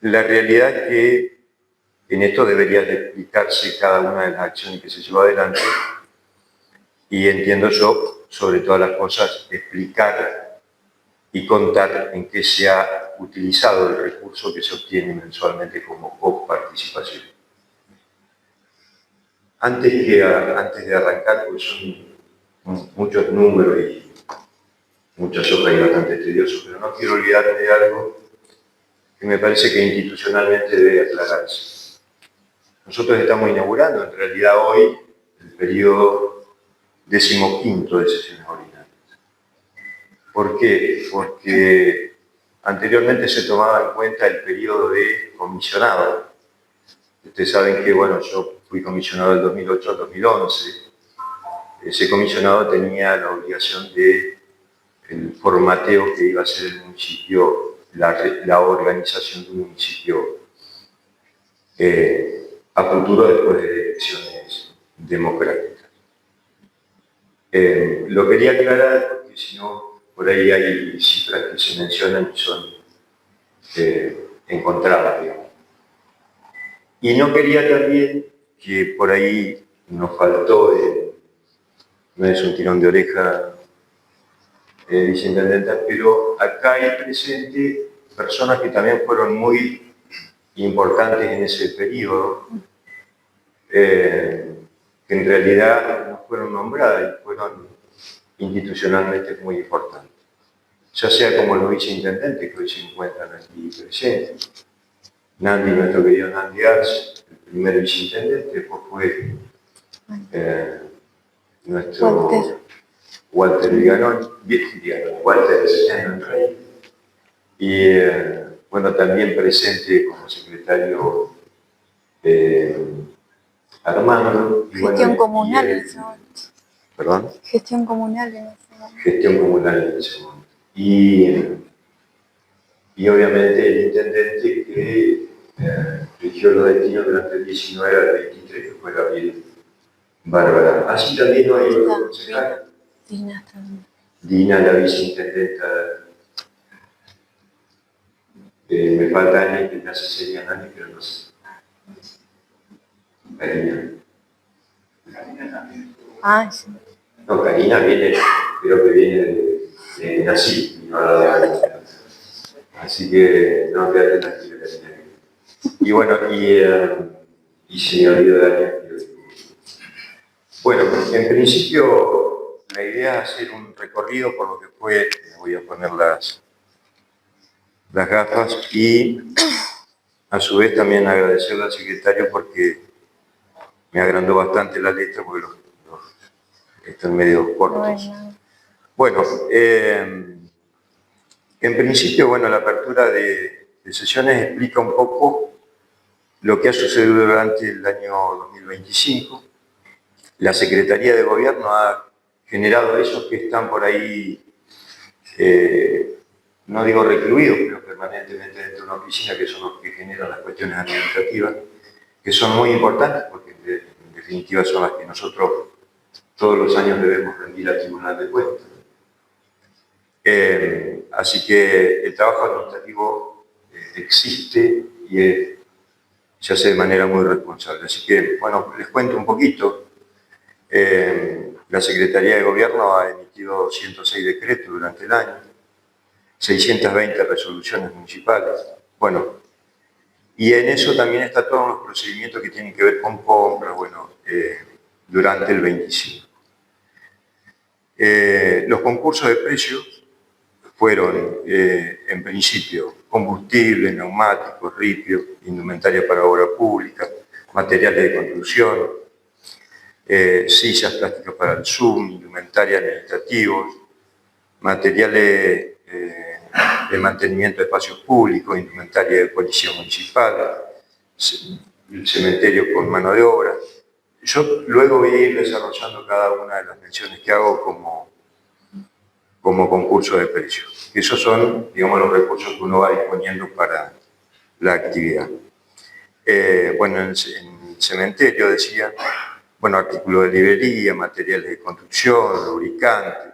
La realidad es que en esto debería de explicarse cada una de las acciones que se llevó adelante y entiendo yo, sobre todas las cosas, explicar y contar en qué se ha utilizado el recurso que se obtiene mensualmente como coparticipación. Antes de arrancar, pues son muchos números y muchas hojas y bastante tedioso, pero no quiero olvidarme de algo que me parece que institucionalmente debe aclararse. Nosotros estamos inaugurando, en realidad hoy, el periodo 15º de sesiones ordinarias. ¿Por qué? Porque anteriormente se tomaba en cuenta el periodo de comisionado. Ustedes saben que, bueno, yo fui comisionado del 2008 al 2011. Ese comisionado tenía la obligación de el formateo que iba a ser el municipio, la organización de un municipio a futuro después de elecciones democráticas. Lo quería aclarar porque si no, por ahí hay cifras que se mencionan y son encontradas, digamos. Y no quería también que por ahí nos faltó, no es un tirón de oreja, viceintendenta, pero acá hay presente personas que también fueron muy importantes en ese periodo, que en realidad no fueron nombradas y fueron institucionalmente muy importantes. Ya sea como los viceintendentes que hoy se encuentran aquí presentes. Nandi, nuestro querido Nandi Arce, el primer viceintendente, después fue nuestro Walter Viganón, Walter Rey, y bueno, también presente como secretario Armando. Gestión comunal en ese momento. ¿Perdón? Gestión comunal en ese momento. Gestión comunal en ese momento. Y obviamente el intendente que rigió los destinos durante el 19 al 23, que fue Gabriel Bárbara. Así también no hay otro concejal. Dina también. Dina, la viceintendenta. Me falta Ani, que casi sería Ani, pero no sé. Karina. Ah, sí. No, Karina viene, creo que viene de Nací, no de Ani. Así que no, quédate tranquilo, Karina. Y bueno, y se me olvidó de Ani. Bueno, en principio la idea es hacer un recorrido por lo que fue, me voy a poner las gafas y a su vez también agradecerle al secretario porque me agrandó bastante la letra porque están medio cortos. Bueno, en principio, bueno, la apertura de sesiones explica un poco lo que ha sucedido durante el año 2025. La Secretaría de Gobierno ha generado esos que están por ahí, no digo recluidos, pero permanentemente dentro de una oficina, que son los que generan las cuestiones administrativas, que son muy importantes porque en definitiva son las que nosotros todos los años debemos rendir al Tribunal de Cuentas. Así que el trabajo administrativo existe y se hace de manera muy responsable. Así que, bueno, les cuento un poquito. La Secretaría de Gobierno ha emitido 106 decretos durante el año, 620 resoluciones municipales. Bueno, y en eso también está todos los procedimientos que tienen que ver con compras, bueno, durante el 25. Los concursos de precios fueron, en principio, combustible, neumáticos, ripio, indumentaria para obra pública, materiales de construcción, sillas plásticas para el Zoom, indumentaria administrativos, materiales de mantenimiento de espacios públicos, indumentaria de policía municipal, el cementerio con mano de obra. Yo luego voy a ir desarrollando cada una de las menciones que hago como concurso de precios. Esos son, digamos, los recursos que uno va disponiendo para la actividad. Bueno, en el cementerio decía, bueno, artículos de librería, materiales de construcción, lubricantes,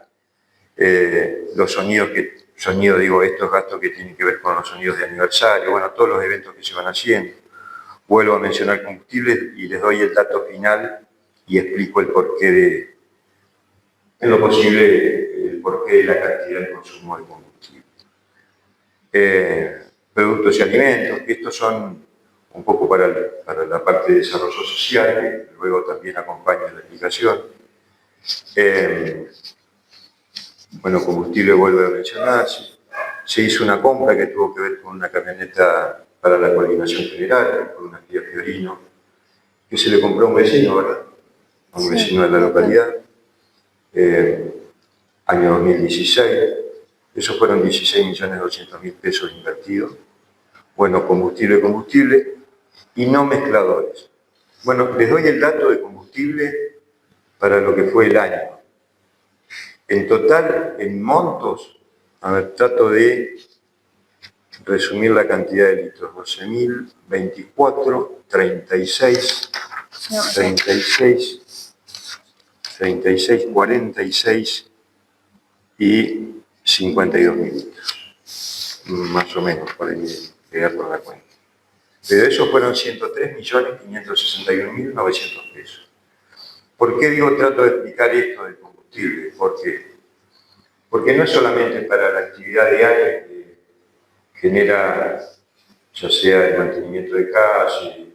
los sonidos que sonido, digo, estos gastos que tienen que ver con los sonidos de aniversario, bueno, todos los eventos que se van haciendo. Vuelvo a mencionar combustible y les doy el dato final y explico el porqué de, en lo posible, el porqué de la cantidad de consumo de combustible. Productos y alimentos, que estos son un poco para la parte de desarrollo social, que luego también acompaña la explicación. Bueno, combustible vuelve a mencionarse. Se hizo una compra que tuvo que ver con una camioneta para la coordinación general, con una Kia Fiorino, que se le compró a un vecino, ¿verdad? A un vecino de la localidad. Año 2016. Esos fueron 16.200.000 pesos invertidos. Bueno, combustible y no mezcladores. Bueno, les doy el dato de combustible para lo que fue el año. En total, en montos, a ver, trato de resumir la cantidad de litros: 12.024, 36, 46 y 52.000 litros. Más o menos, por ahí pegar por la cuenta. Pero esos fueron 103.561.900 pesos. ¿Por qué digo trato de explicar esto del combustible? Porque no es solamente para la actividad diaria que genera, ya sea el mantenimiento de calle,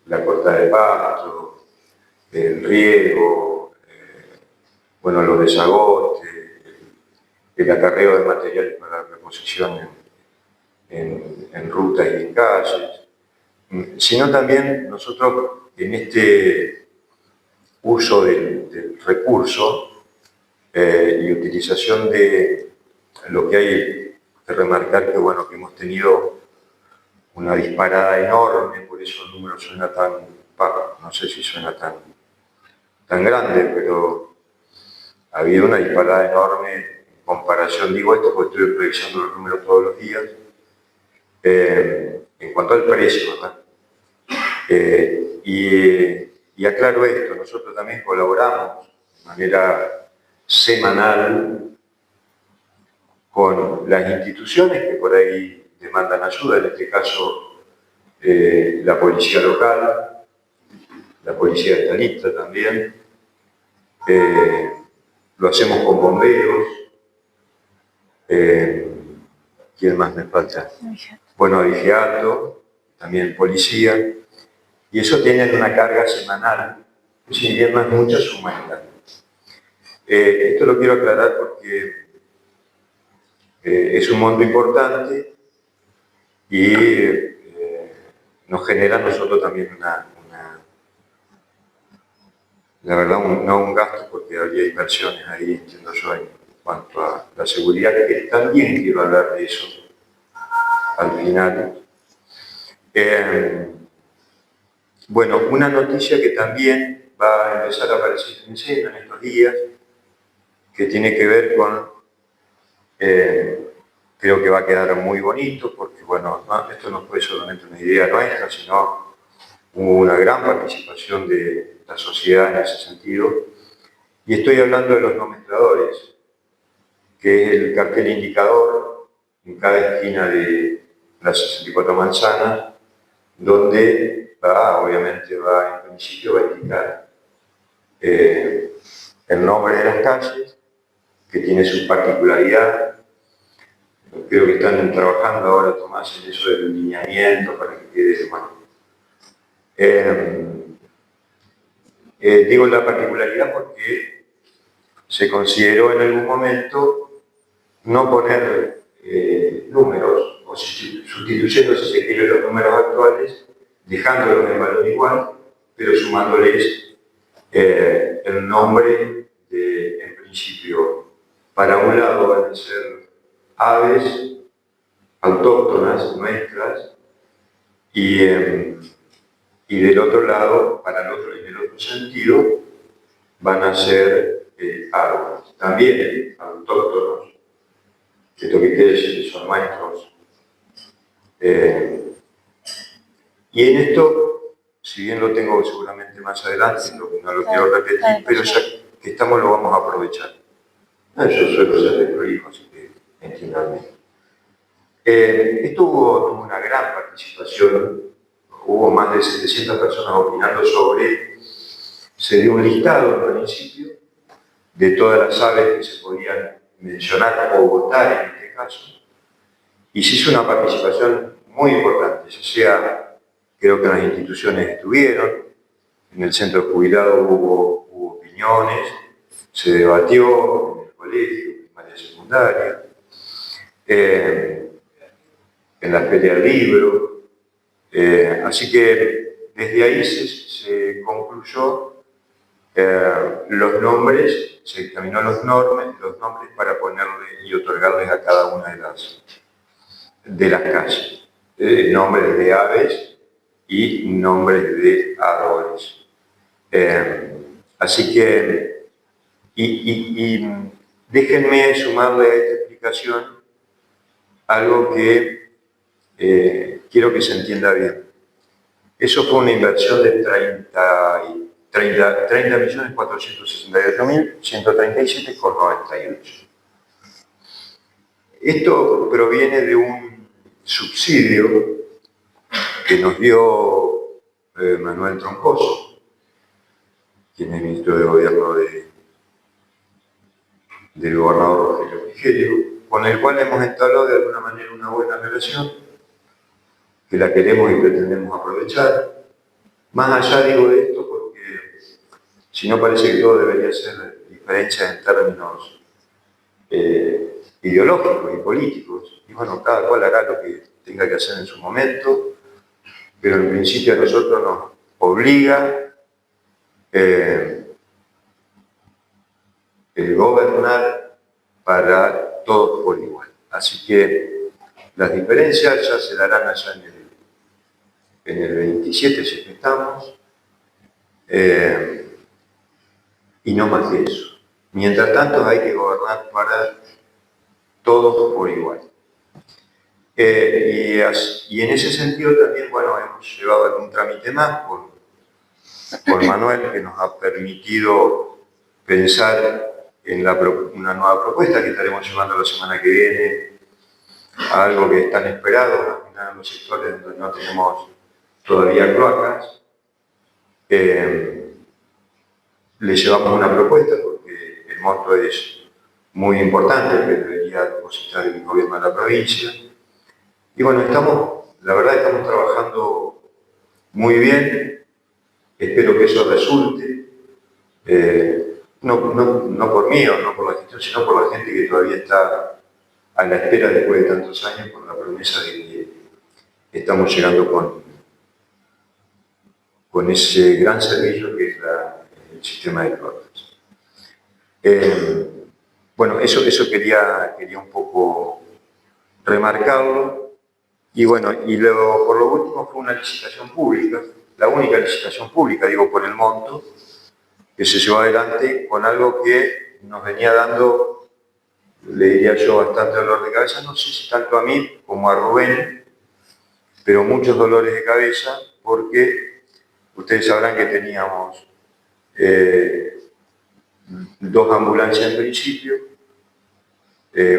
la cortada de pasto, el riego, bueno, los desagotes, el acarreo de materiales para la reposición en rutas y en calles, sino también nosotros en este uso del recurso y utilización de lo que hay que remarcar que, bueno, que hemos tenido una disparada enorme, por eso el número suena tan, no sé si suena tan grande, pero ha habido una disparada enorme en comparación, digo esto porque estoy revisando los números todos los días, en cuanto al precio, ¿verdad? Y aclaro esto, nosotros también colaboramos de manera semanal con las instituciones que por ahí demandan ayuda, en este caso la policía local, la policía estatista también, lo hacemos con bomberos. ¿Quién más me falta? Bueno, Vigiato, también policía, y eso tienen una carga semanal, si bien no es mucha, suma. Esto lo quiero aclarar porque es un monto importante y nos genera a nosotros también la verdad, no un gasto, porque habría inversiones ahí, entiendo yo, en cuanto a la seguridad, que también quiero hablar de eso al final. Bueno, una noticia que también va a empezar a aparecer en escena en estos días, que tiene que ver con, creo que va a quedar muy bonito, porque bueno, esto no fue solamente una idea nuestra, sino hubo una gran participación de la sociedad en ese sentido, y estoy hablando de los no mezcladores, que es el cartel indicador en cada esquina de las 64 manzanas, donde obviamente en principio va a indicar el nombre de las calles, que tiene su particularidad. Creo que están trabajando ahora, Tomás, en eso del lineamiento para que quede, bueno. Digo la particularidad porque se consideró en algún momento no poner números, o sustituyendo, si se quiere, los números actuales, dejándolos en valor igual, pero sumándoles el nombre en principio. Para un lado van a ser aves autóctonas nuestras y del otro lado, en el otro sentido, van a ser árboles, también autóctonos. Esto que quiere decir que son maestros. Y en esto, si bien lo tengo seguramente más adelante, no lo quiero repetir, pero ya que estamos lo vamos a aprovechar. No, yo suelo ser de prolijo, así que entiéndanme. Esto tuvo una gran participación, hubo más de 700 personas opinando sobre, se dio un listado al principio de todas las aves que se podían mencionar o votar en este caso, y se hizo una participación muy importante, ya sea, creo que las instituciones estuvieron, en el centro de jubilados hubo opiniones, se debatió en el colegio, primaria y secundaria, en la feria del libro, así que desde ahí se concluyó los nombres, se examinó los nombres para ponerle y otorgarles a cada una de las calles, nombres de aves y nombres de árboles. Así que, y déjenme sumarle a esta explicación algo que quiero que se entienda bien. Eso fue una inversión de 30.468.137,98. Esto proviene de un subsidio que nos dio Manuel Troncoso, quien es ministro de Gobierno del gobernador Rogelio Frigerio, con el cual hemos entablado de alguna manera una buena relación, que la queremos y pretendemos aprovechar. Más allá digo de esto porque si no parece que todo debería ser diferencia en términos ideológicos y políticos. Y bueno, cada cual hará lo que tenga que hacer en su momento, pero en principio a nosotros nos obliga gobernar para todos por igual. Así que las diferencias ya se darán allá en el 27, si es que estamos, y no más que eso. Mientras tanto hay que gobernar para todos por igual. Y en ese sentido también, bueno, hemos llevado algún trámite más por Manuel, que nos ha permitido pensar en una nueva propuesta que estaremos llevando la semana que viene, a algo que es tan esperado, al final en los sectores donde no tenemos todavía cloacas. Le llevamos una propuesta porque el monto es muy importante, el que debería depositar el gobierno de la provincia. Y bueno, la verdad estamos trabajando muy bien, espero que eso resulte, no por mí o no por la gestión, sino por la gente que todavía está a la espera después de tantos años, con la promesa de que estamos llegando con ese gran servicio que es el sistema de cloacas. Bueno, eso quería un poco remarcarlo. Y bueno, por lo último fue una licitación pública, la única licitación pública, digo, por el monto, que se llevó adelante con algo que nos venía dando, le diría yo, bastante dolor de cabeza, no sé si tanto a mí como a Rubén, pero muchos dolores de cabeza, porque ustedes sabrán que teníamos 2 ambulancias en principio,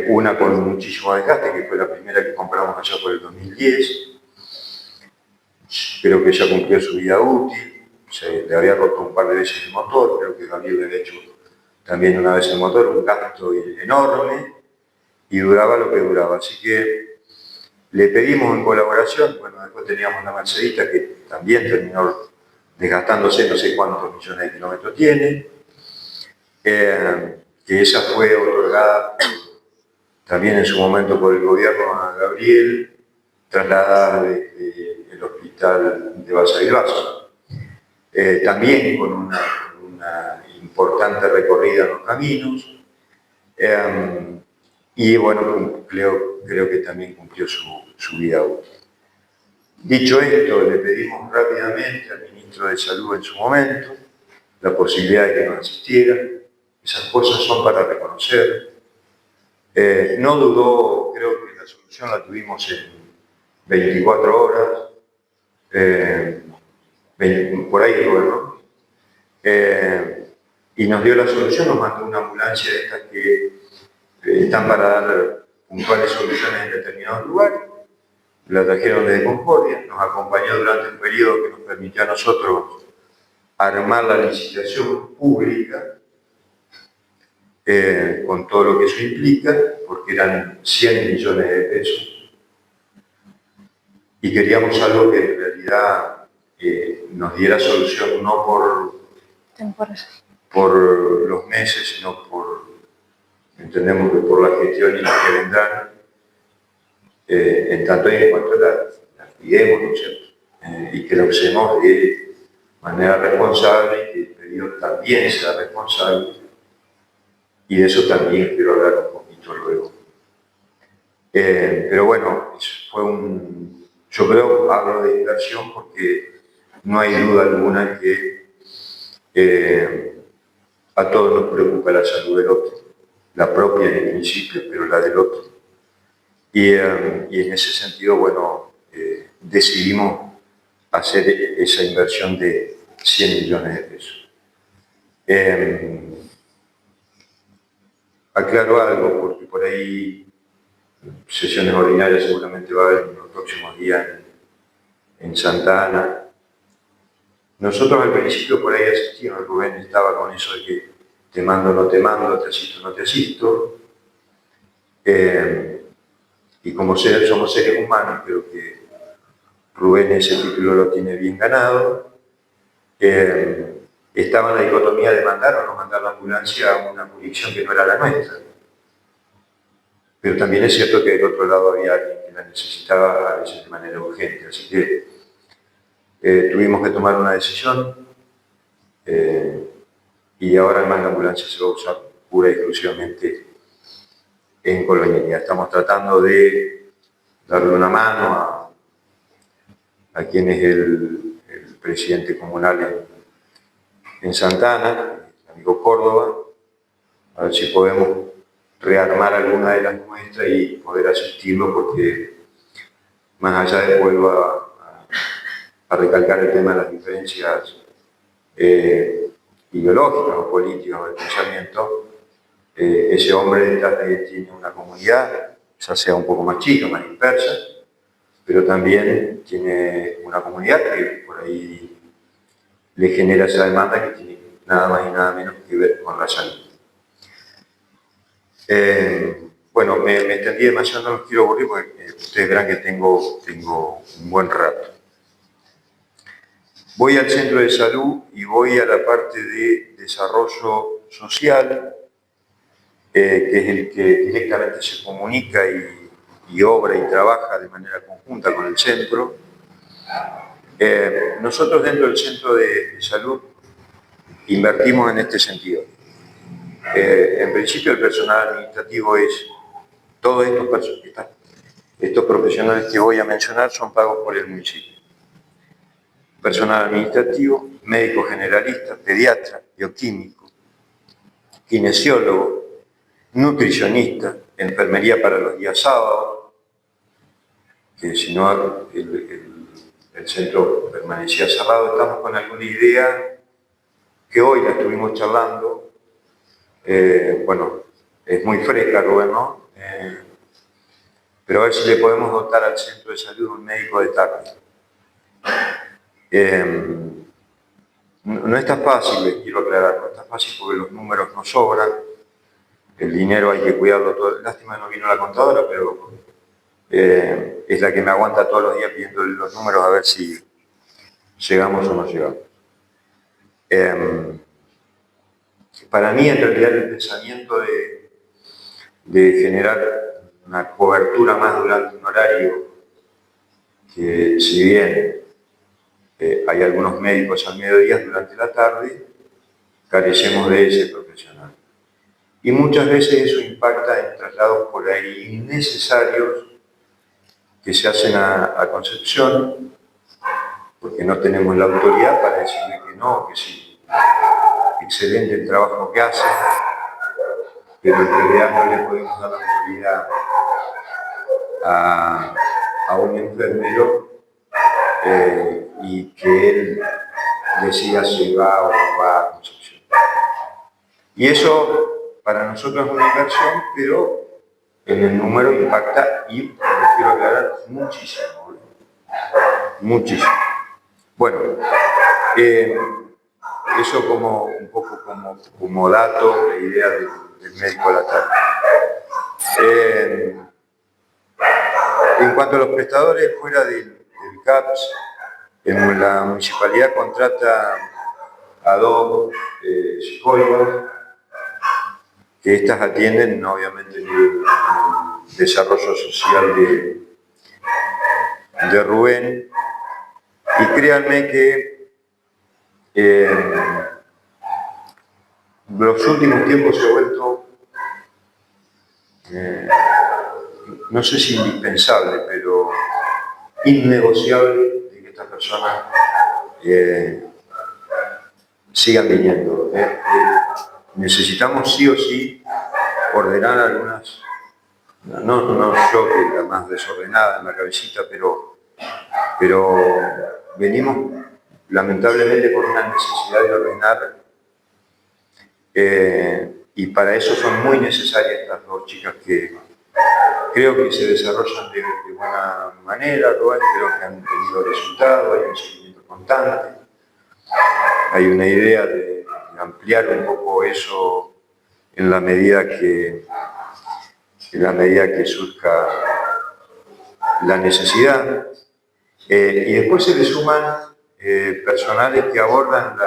una con muchísimo desgaste, que fue la primera que compramos allá por el 2010, creo que ya cumplió su vida útil, se le había roto un par de veces el motor, creo que Gabriel le había hecho también una vez el motor, un gasto enorme, y duraba lo que duraba. Así que le pedimos en colaboración, bueno, después teníamos la Mercedita que también terminó desgastándose, no sé cuántos millones de kilómetros tiene, que esa fue otorgada también en su momento por el gobierno a Gabriel, trasladada desde el hospital de Balsa y Basso. También con una importante recorrida en los caminos, y bueno, creo que también cumplió su vida útil. Dicho esto, le pedimos rápidamente al ministro de Salud en su momento la posibilidad de que nos asistiera. Esas cosas son para reconocer. No dudó, creo que la solución la tuvimos en 24 horas, por ahí digo, ¿no? Y nos dio la solución, nos mandó una ambulancia de estas que están para dar puntuales soluciones en determinados lugares. La trajeron desde Concordia, nos acompañó durante un periodo que nos permitió a nosotros armar la licitación pública, con todo lo que eso implica, porque eran 100 millones de pesos. Y queríamos algo que en realidad nos diera solución no por los meses, sino entendemos que por la gestión y las que vendrán, en tanto y en cuanto la cuidemos, ¿no es cierto? Y que la usemos de manera responsable y que el pedido también sea responsable. Y de eso también quiero hablar un poquito luego. Pero bueno, yo creo, hablo de inversión porque no hay duda alguna que a todos nos preocupa la salud del otro, la propia en el principio, pero la del otro. Y en ese sentido, bueno, decidimos hacer esa inversión de 100 millones de pesos. Aclaro algo, porque por ahí sesiones ordinarias seguramente va a haber en los próximos días en Santa Ana. Nosotros al principio por ahí asistimos, Rubén estaba con eso de que te mando, no te mando, te asisto, no te asisto. Y como somos seres humanos, creo que Rubén ese título lo tiene bien ganado. Estaba en la dicotomía de mandar o no mandar la ambulancia a una jurisdicción que no era la nuestra. Pero también es cierto que del otro lado había alguien que la necesitaba a veces de manera urgente. Así que tuvimos que tomar una decisión y ahora además la ambulancia se va a usar pura y exclusivamente en Colonia. Estamos tratando de darle una mano a quien es el presidente comunal en Santa Ana, el amigo Córdoba, a ver si podemos rearmar alguna de las muestras y poder asistirlo, porque más allá de vuelvo a recalcar el tema de las diferencias ideológicas o políticas o de pensamiento, ese hombre detrás de él tiene una comunidad, ya sea un poco más chica, más dispersa, pero también tiene una comunidad que por ahí le genera esa demanda que tiene nada más y nada menos que ver con la salud. Bueno, me extendí demasiado, no los quiero aburrir porque ustedes verán que tengo un buen rato. Voy al centro de salud y voy a la parte de desarrollo social, que es el que directamente se comunica y obra y trabaja de manera conjunta con el centro. Nosotros dentro del centro de salud invertimos en este sentido. En principio el personal administrativo es, todos estos profesionales que voy a mencionar son pagos por el municipio. Personal administrativo, médico generalista, pediatra, bioquímico, kinesiólogo, nutricionista, enfermería para los días sábados, que si no el centro permanecía cerrado. Estamos con alguna idea que hoy la estuvimos charlando. Bueno, es muy fresca, Rubén, ¿no? Pero a ver si le podemos dotar al centro de salud un médico de tarde. No está fácil, les quiero aclarar, no está fácil porque los números no sobran, el dinero hay que cuidarlo todo. Lástima no vino la contadora, pero es la que me aguanta todos los días pidiendo los números a ver si llegamos o no llegamos. Para mí, en realidad, el pensamiento de generar una cobertura más durante un horario, que si bien hay algunos médicos al mediodía, durante la tarde carecemos de ese profesional. Y muchas veces eso impacta en traslados por ahí innecesarios que se hacen a Concepción, porque no tenemos la autoridad para decirle que no, que sí. Excelente el trabajo que hace, pero en realidad no le podemos dar la autoridad a un enfermero y que él decida si va o no va a Concepción. Y eso para nosotros es una inversión, pero en el número impacta y, les quiero aclarar, muchísimo. Muchísimo. Bueno, eso como un poco como dato, la idea del médico a la tarde. En cuanto a los prestadores fuera del CAPS, la municipalidad contrata a 2 psicólogos, que estas atienden obviamente el desarrollo social de Rubén, y créanme que los últimos tiempos se ha vuelto, no sé si indispensable, pero innegociable de que estas personas sigan viniendo. Necesitamos sí o sí ordenar algunas, no yo que la más desordenada en la cabecita, pero venimos lamentablemente con una necesidad de ordenar, y para eso son muy necesarias estas 2 chicas que creo que se desarrollan de buena manera, Rubén, creo que han tenido resultados, hay un seguimiento constante, hay una idea de ampliar un poco eso en la medida que surja la necesidad. Y después se le suman personales que abordan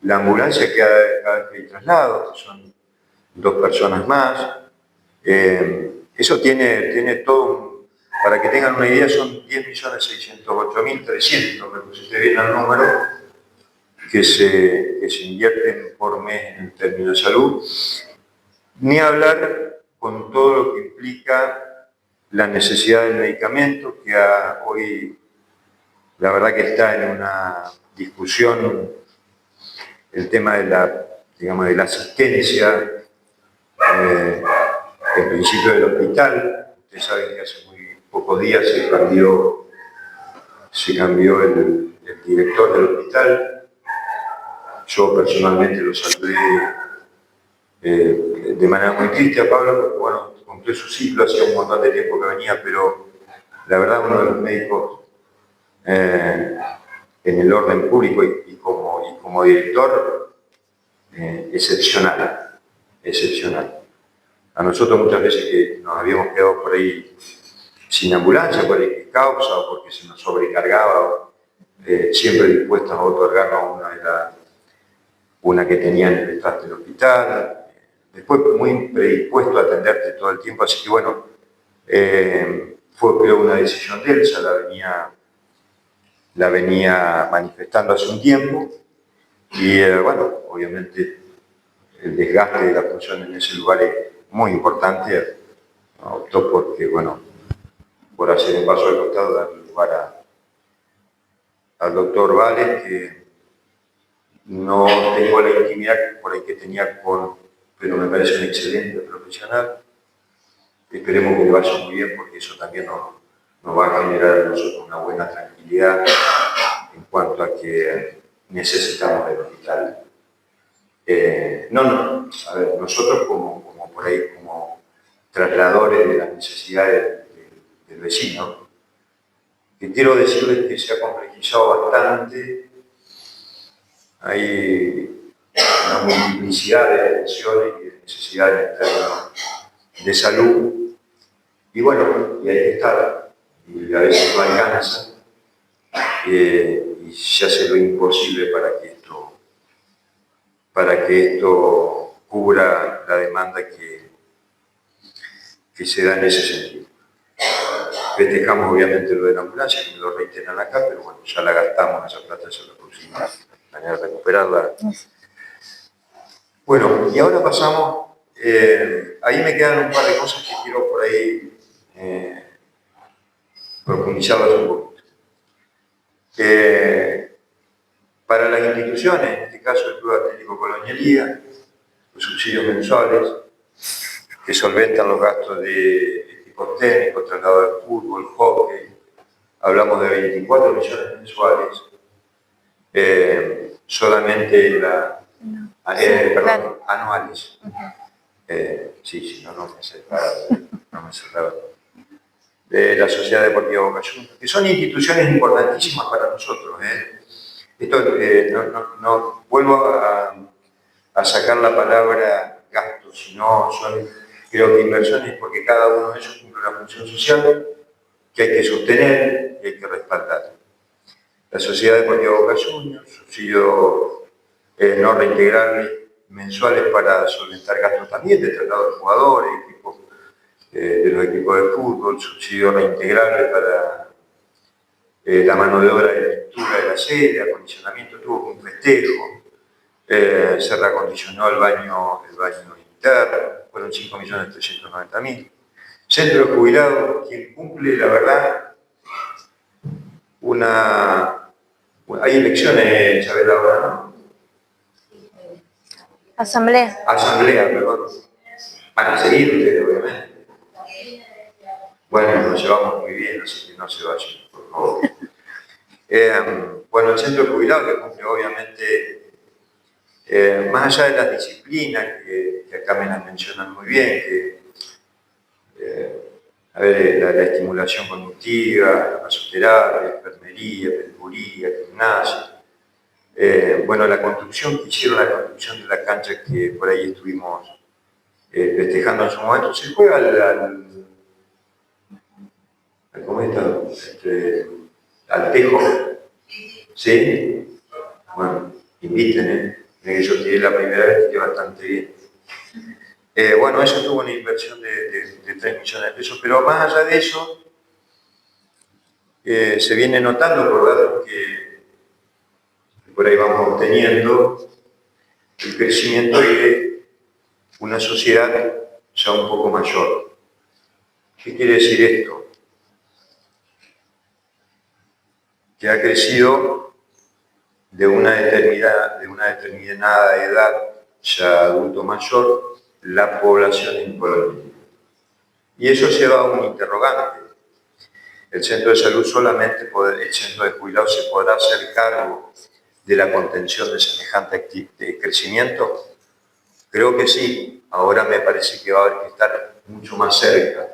la ambulancia cada vez que hay traslados, que son 2 personas más. Eso tiene todo, para que tengan una idea, son 10.608.300, me pusiste bien el número, que se invierten por mes en términos de salud. Ni hablar con todo lo que implica la necesidad del medicamento, que hoy la verdad que está en una discusión el tema de la asistencia, en principio del hospital. Ustedes saben que hace muy pocos días se cambió el director del hospital. Yo personalmente lo saludé de manera muy triste a Pablo, porque bueno, cumplió su ciclo, hacía un montón de tiempo que venía, pero la verdad uno de los médicos en el orden público y como director, excepcional. A nosotros muchas veces que nos habíamos quedado por ahí sin ambulancia, por X causa o porque se nos sobrecargaba, siempre dispuestos a otorgarnos una que tenía en el traste del hospital, después muy predispuesto a atenderte todo el tiempo, así que bueno, fue creo una decisión de él, ya la venía manifestando hace un tiempo, y bueno, obviamente el desgaste de la función en ese lugar es muy importante. Optó porque, bueno, por hacer un paso al costado, darle lugar al doctor Vales, que no tengo la intimidad por ahí que tenía pero me parece un excelente profesional. Esperemos que le vaya muy bien, porque eso también nos va a generar a nosotros una buena tranquilidad en cuanto a que necesitamos el hospital. A ver, nosotros como por ahí, como trasladores de las necesidades del vecino, que quiero decirles que se ha complejizado bastante. Hay una multiplicidad de atenciones y de necesidades en términos de salud, y bueno, y hay que estar, y a veces no alcanza, y se hace lo imposible para que esto cubra la demanda que se da en ese sentido. Festejamos obviamente lo de la ambulancia, que me lo reiteran acá, pero bueno, ya la gastamos, esa plata ya la pusimos a recuperarla. Bueno, y ahora pasamos, ahí me quedan un par de cosas que quiero por ahí profundizarlas un poquito. Para las instituciones, en este caso el Club Atlético Colonialía, los subsidios mensuales que solventan los gastos de equipos técnicos, traslado de fútbol, hockey, hablamos de 24 millones mensuales, solamente anuales. Sí, no, no me cerraba. De la Sociedad Deportiva Boca Juniors, que son instituciones importantísimas para nosotros. Esto, no vuelvo a sacar la palabra gastos, sino son, creo que inversiones, porque cada uno de ellos cumple una función social que hay que sostener y hay que respaldar. La Sociedad Deportiva Boca Juniors, subsidio no reintegrables mensuales para solventar gastos también de traslado de jugadores, de los equipos de fútbol, subsidio reintegrable para la mano de obra de pintura de la sede, acondicionamiento, tuvo un festejo, se reacondicionó el baño interno, fueron 5.390.000. Centro de jubilados, quien cumple, la verdad, hay elecciones, Isabel, ahora, ¿no? Asamblea. Asamblea, perdón. Van a seguir ustedes, obviamente. Bueno, nos llevamos muy bien, así que no se vayan, por favor. Bueno, el centro de jubilados que cumple, obviamente, más allá de las disciplinas que acá me las mencionan muy bien, que la estimulación conductiva, la masoterapia, enfermería, peluquería, gimnasia. Bueno, la construcción que hicieron, la construcción de la cancha que por ahí estuvimos festejando en su momento, se juega ¿cómo está? Al tejo. ¿Sí? Bueno, inviten, que yo tiré la primera vez, que bastante bien. Bueno, eso tuvo una inversión de 3 millones de pesos, pero más allá de eso, se viene notando por datos que por ahí vamos obteniendo el crecimiento de una sociedad ya un poco mayor. ¿Qué quiere decir esto? Que ha crecido de una determinada edad, ya adulto mayor, la población en Colombia. Y eso lleva a un interrogante. El centro de salud el centro de jubilados se podrá hacer cargo de la contención de semejante crecimiento. Creo que sí. Ahora me parece que va a haber que estar mucho más cerca.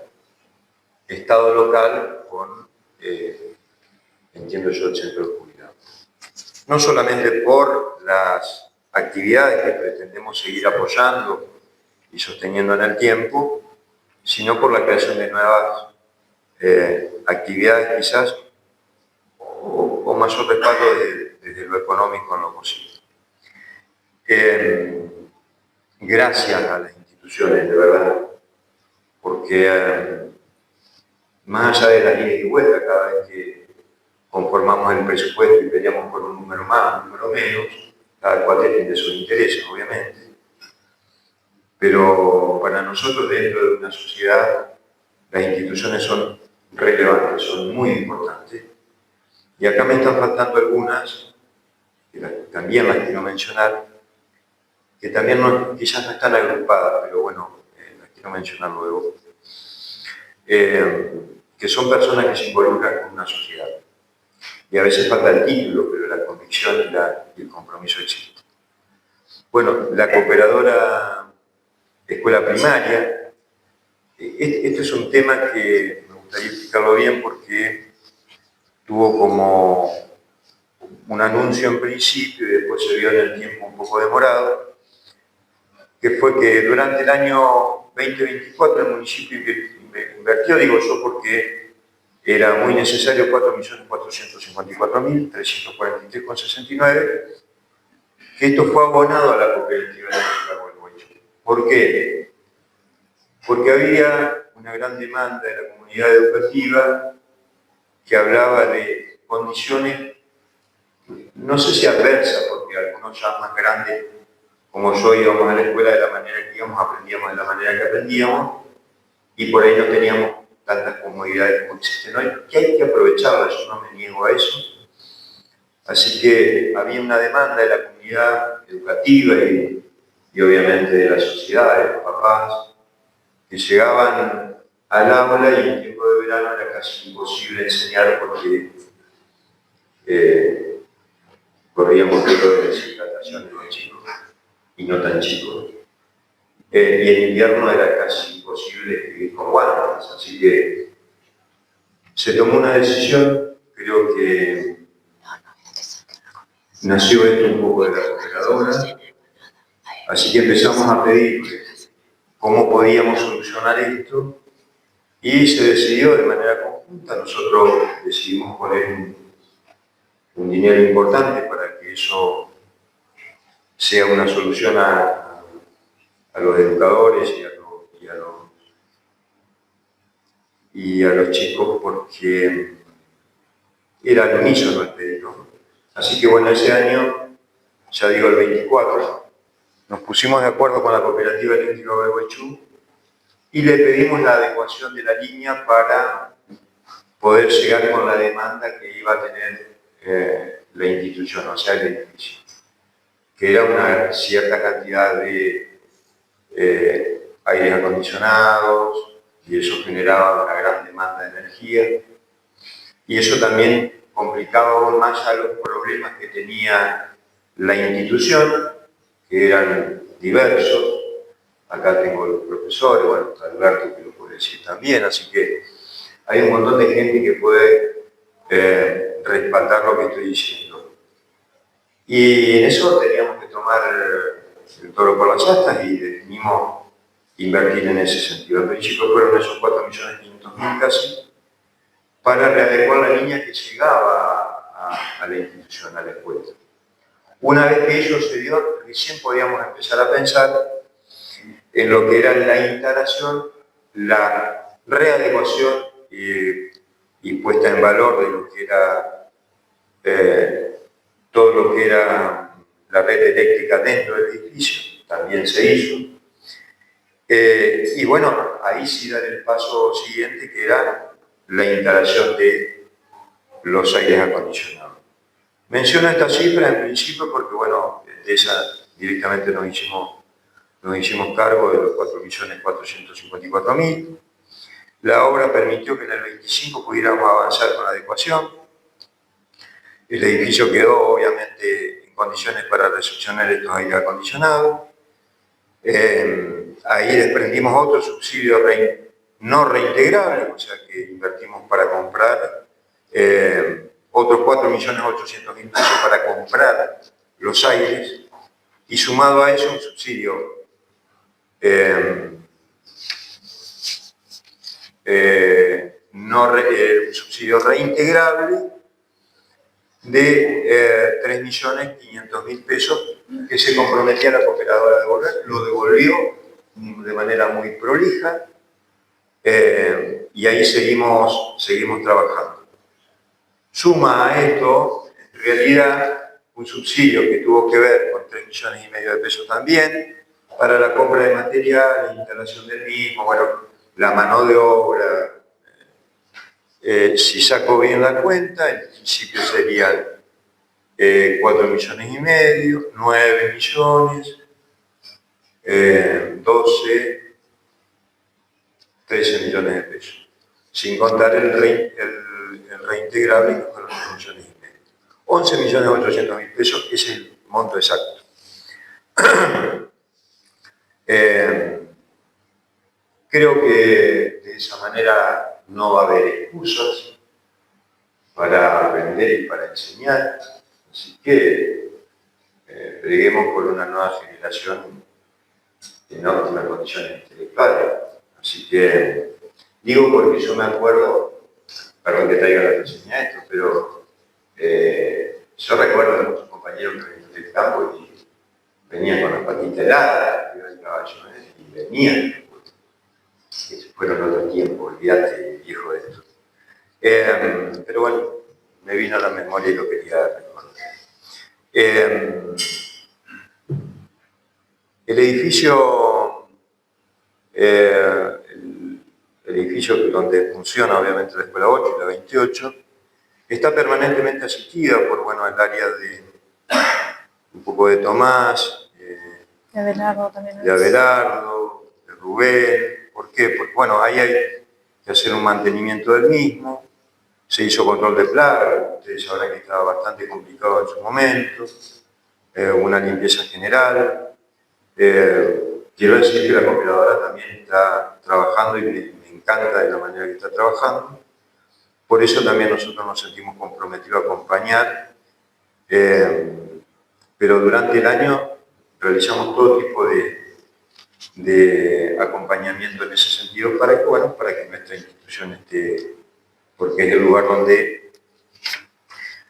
Estado local con, entiendo yo, el centro de jubilados. No solamente por las actividades que pretendemos seguir apoyando y sosteniendo en el tiempo, sino por la creación de nuevas actividades quizás o mayor respaldo desde lo económico en lo posible. Gracias a las instituciones, de verdad, porque más allá de la ida y vuelta, cada vez que conformamos el presupuesto y peleamos por un número más, un número menos, cada cual tiene sus intereses, obviamente. Pero para nosotros, dentro de una sociedad, las instituciones son relevantes, son muy importantes. Y acá me están faltando algunas, que también las quiero mencionar, que también quizás no están agrupadas, pero bueno, las quiero mencionar luego. Que son personas que se involucran con una sociedad. Y a veces falta el título, pero la convicción y el compromiso existe. Bueno, la cooperadora escuela primaria, este es un tema que me gustaría explicarlo bien porque tuvo como un anuncio en principio y después se vio en el tiempo un poco demorado, que fue que durante el año 2024 el municipio invirtió, digo yo porque era muy necesario, 4.454.343,69, que esto fue abonado a la cooperativa de Gualeguaychú. ¿Por qué? Porque había una gran demanda de la comunidad educativa que hablaba de condiciones, no sé si adversas, porque algunos ya más grandes, como yo, íbamos a la escuela de la manera que íbamos, aprendíamos de la manera que aprendíamos, y por ahí no teníamos tantas comodidades como existen hoy, que hay que aprovecharlas, yo no me niego a eso. Así que había una demanda de la comunidad educativa y obviamente de la sociedad, de los papás, que llegaban al aula y en tiempo de verano era casi imposible enseñar porque corríamos riesgo de deshidratación de los chicos y no tan chicos. y en invierno era casi imposible vivir con guantes, así que se tomó una decisión, creo que nació esto un poco de la cooperadora, así que empezamos a pedir cómo podíamos solucionar esto y se decidió de manera conjunta. Nosotros decidimos poner un dinero importante para que eso sea una solución a los educadores y a los chicos, porque era al unísono el pedido. Así que bueno, ese año, ya digo el 24, nos pusimos de acuerdo con la Cooperativa Eléctrica de Gualeguaychú y le pedimos la adecuación de la línea para poder llegar con la demanda que iba a tener la institución, o sea, el edificio, que era una cierta cantidad de aires acondicionados, y eso generaba una gran demanda de energía, y eso también complicaba aún más a los problemas que tenía la institución, que eran diversos. Acá tengo los profesores, bueno, está Alberto que lo puede decir también, así que hay un montón de gente que puede respaldar lo que estoy diciendo. Y en eso teníamos que tomar el toro por las astas y definimos invertir en ese sentido. Al principio fueron esos 4.500.000 casi, para readecuar la línea que llegaba a la institución, a la escuela. Una vez que eso se dio, recién podíamos empezar a pensar en lo que era la instalación, la readecuación y puesta en valor de lo que era todo lo que era la red eléctrica dentro del edificio, también se hizo. Y bueno, ahí sí dar el paso siguiente, que era la instalación de los aires acondicionados. Menciono esta cifra en principio porque, bueno, de esa directamente nos hicimos cargo de los 4.454.000. La obra permitió que en el 25 pudiéramos avanzar con la adecuación. El edificio quedó, obviamente, en condiciones para recepcionar estos aires acondicionados. Ahí desprendimos otro subsidio no reintegrable, o sea que invertimos para comprar otros 4.800.000 pesos para comprar los aires, y sumado a eso un subsidio un subsidio reintegrable de 3.500.000 pesos que se comprometía la cooperadora a devolver. Lo devolvió de manera muy prolija y ahí seguimos trabajando. Suma a esto, en realidad, un subsidio que tuvo que ver con 3,5 millones de pesos también para la compra de material, la instalación del mismo, bueno, la mano de obra. Si saco bien la cuenta, en principio serían 4,5 millones, 9 millones, 12, 13 millones de pesos, sin contar el reintegrable, que fueron 2,5 millones. 11.800.000 pesos es el monto exacto. Creo que de esa manera no va a haber excusas para aprender y para enseñar, así que preguemos por una nueva generación en óptimas condiciones intelectuales. Así que digo porque yo me acuerdo, perdón que traiga la reseña esto, pero yo recuerdo a muchos compañeros que venían del campo y venían con las patitas heladas arriba del caballo, y venían. Esos fueron otros tiempos, olvídate, viejo, de esto. Pero bueno, me vino a la memoria y lo quería recordar. El edificio, donde funciona obviamente la Escuela 8 y la 28, está permanentemente asistida por, bueno, el área de un poco de Tomás, De Abelardo también. de Abelardo, de Rubén. ¿Por qué? Porque, bueno, ahí hay que hacer un mantenimiento del mismo. Se hizo control de plaga, ustedes sabrán que estaba bastante complicado en su momento, una limpieza general, quiero decir que la cooperadora también está trabajando y me encanta de la manera que está trabajando. Por eso también nosotros nos sentimos comprometidos a acompañar, pero durante el año realizamos todo tipo de acompañamiento en ese sentido para que, bueno, para que nuestra institución esté, porque es el lugar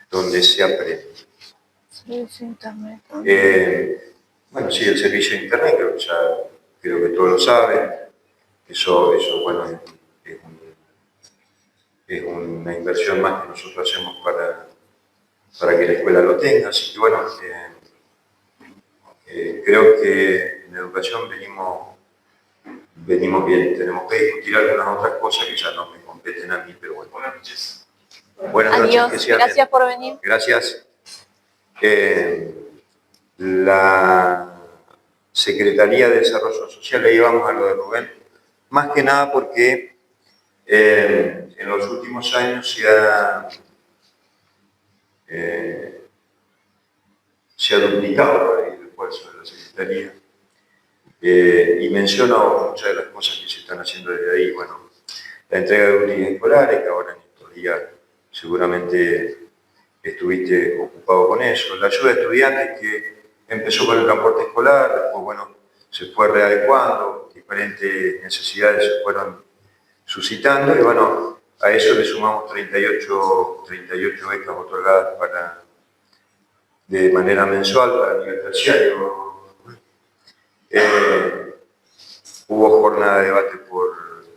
donde se aprende. Servicio de internet. Bueno, sí, el servicio de internet, creo que todos lo saben. Eso bueno, es una inversión más que nosotros hacemos para que la escuela lo tenga. Así que bueno, creo que en educación venimos bien. Tenemos que discutir algunas otras cosas que ya no me competen a mí, pero bueno. Buenas noches. Buenas noches. Adiós, gracias por venir. Gracias. La Secretaría de Desarrollo Social, ahí vamos a lo de Rubén, más que nada porque en los últimos años se ha duplicado el esfuerzo de la Secretaría y menciono muchas de las cosas que se están haciendo desde ahí. Bueno, la entrega de útiles escolares, que ahora en estos días seguramente estuviste ocupado con eso, la ayuda a estudiantes que empezó con el transporte escolar, después bueno, se fue readecuando, diferentes necesidades se fueron suscitando y bueno, a eso le sumamos 38 becas otorgadas de manera mensual para el nivel terciario. Hubo jornada de debate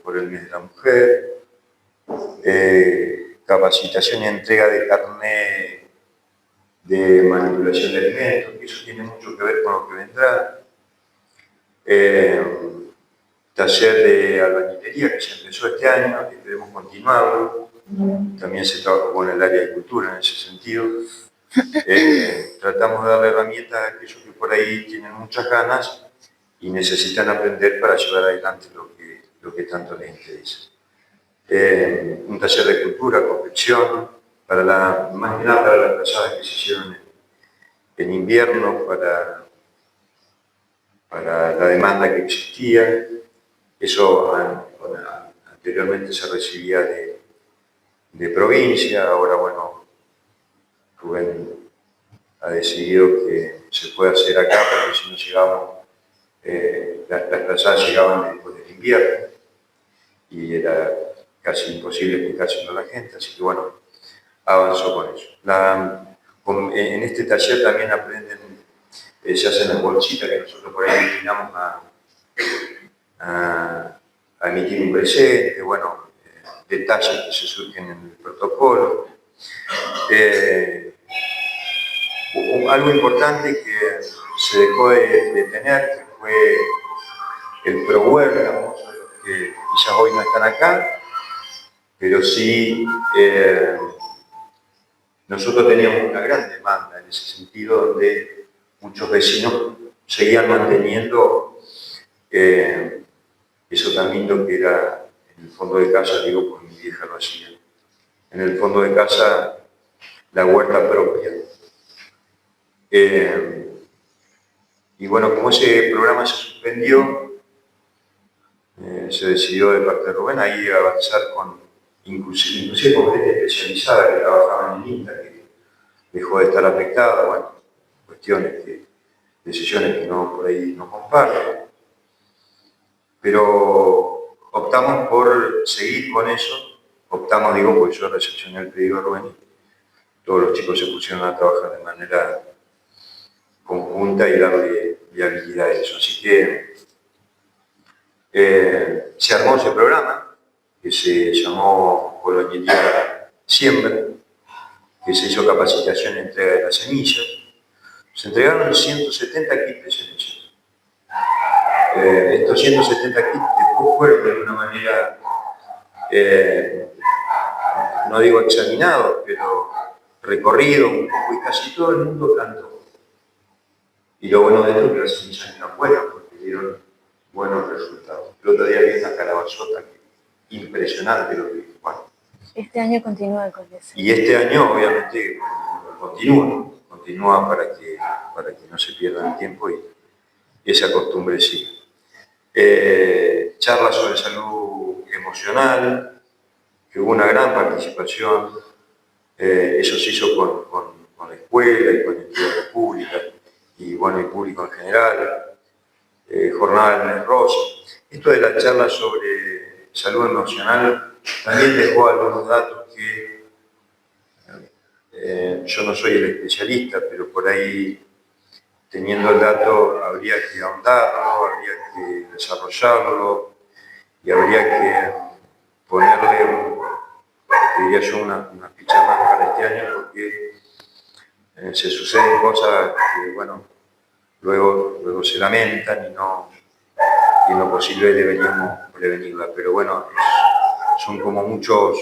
por el mes de la mujer, capacitación y entrega de carnet de manipulación de alimentos, que eso tiene mucho que ver con lo que vendrá. Taller de albañilería que se empezó este año, que debemos continuarlo. También se trabajó con el área de cultura en ese sentido. Tratamos de darle herramientas a aquellos que por ahí tienen muchas ganas y necesitan aprender para llevar adelante lo que tanto les interesa. Un taller de cultura, confección, más que nada para las plazadas que se hicieron en invierno, para la demanda que existía. Eso anteriormente se recibía de provincia, ahora bueno, Rubén ha decidido que se puede hacer acá porque si no llegamos, las plazadas llegaban después del invierno y era casi imposible explicárselo a la gente, así que bueno, avanzó con eso. En este taller también aprenden, se hacen las bolsitas que nosotros por ahí destinamos a emitir un presente, bueno, detalles que se surgen en el protocolo. Algo importante que se dejó de tener, que fue el ProWare, muchos de los que quizás hoy no están acá, pero sí nosotros teníamos una gran demanda en ese sentido, donde muchos vecinos seguían manteniendo eso tan lindo que era en el fondo de casa, digo, porque mi vieja lo hacía. En el fondo de casa, la huerta propia. Y bueno, como ese programa se suspendió, se decidió de parte de Rubén ahí avanzar inclusive con gente especializada que trabajaba en el INTA, que dejó de estar afectada, bueno, decisiones que por ahí no comparto. Pero optamos por seguir con eso, digo, porque yo recepcioné el pedido de Rubén, todos los chicos se pusieron a trabajar de manera conjunta y darle viabilidad a eso. Así que se armó ese programa que se llamó Colonialidad Siembra, que se hizo capacitación en entrega de las semillas. Se entregaron 170 kits de semillas. Estos 170 kits después fueron de alguna manera, no digo examinados, pero recorridos un poco y casi todo el mundo cantó. Y lo bueno de esto es que las semillas eran buenas porque dieron buenos resultados. El otro día vi una calabazota impresionante lo que bueno. Este año continúa con eso. Y este año obviamente continúa para que no se pierda el tiempo y esa costumbre siga. charlas sobre salud emocional, que hubo una gran participación. Eso se hizo con la escuela y con entidades públicas y bueno, el público en general. Jornada del mes rosa. Esto de la charla sobre salud emocional también dejó algunos datos que yo no soy el especialista, pero por ahí, teniendo el dato, habría que ahondarlo, habría que desarrollarlo y habría que ponerle, diría yo, una ficha más para este año, porque se suceden cosas que, bueno, luego se lamentan y en lo posible deberíamos prevenirlas. Pero bueno, son como muchos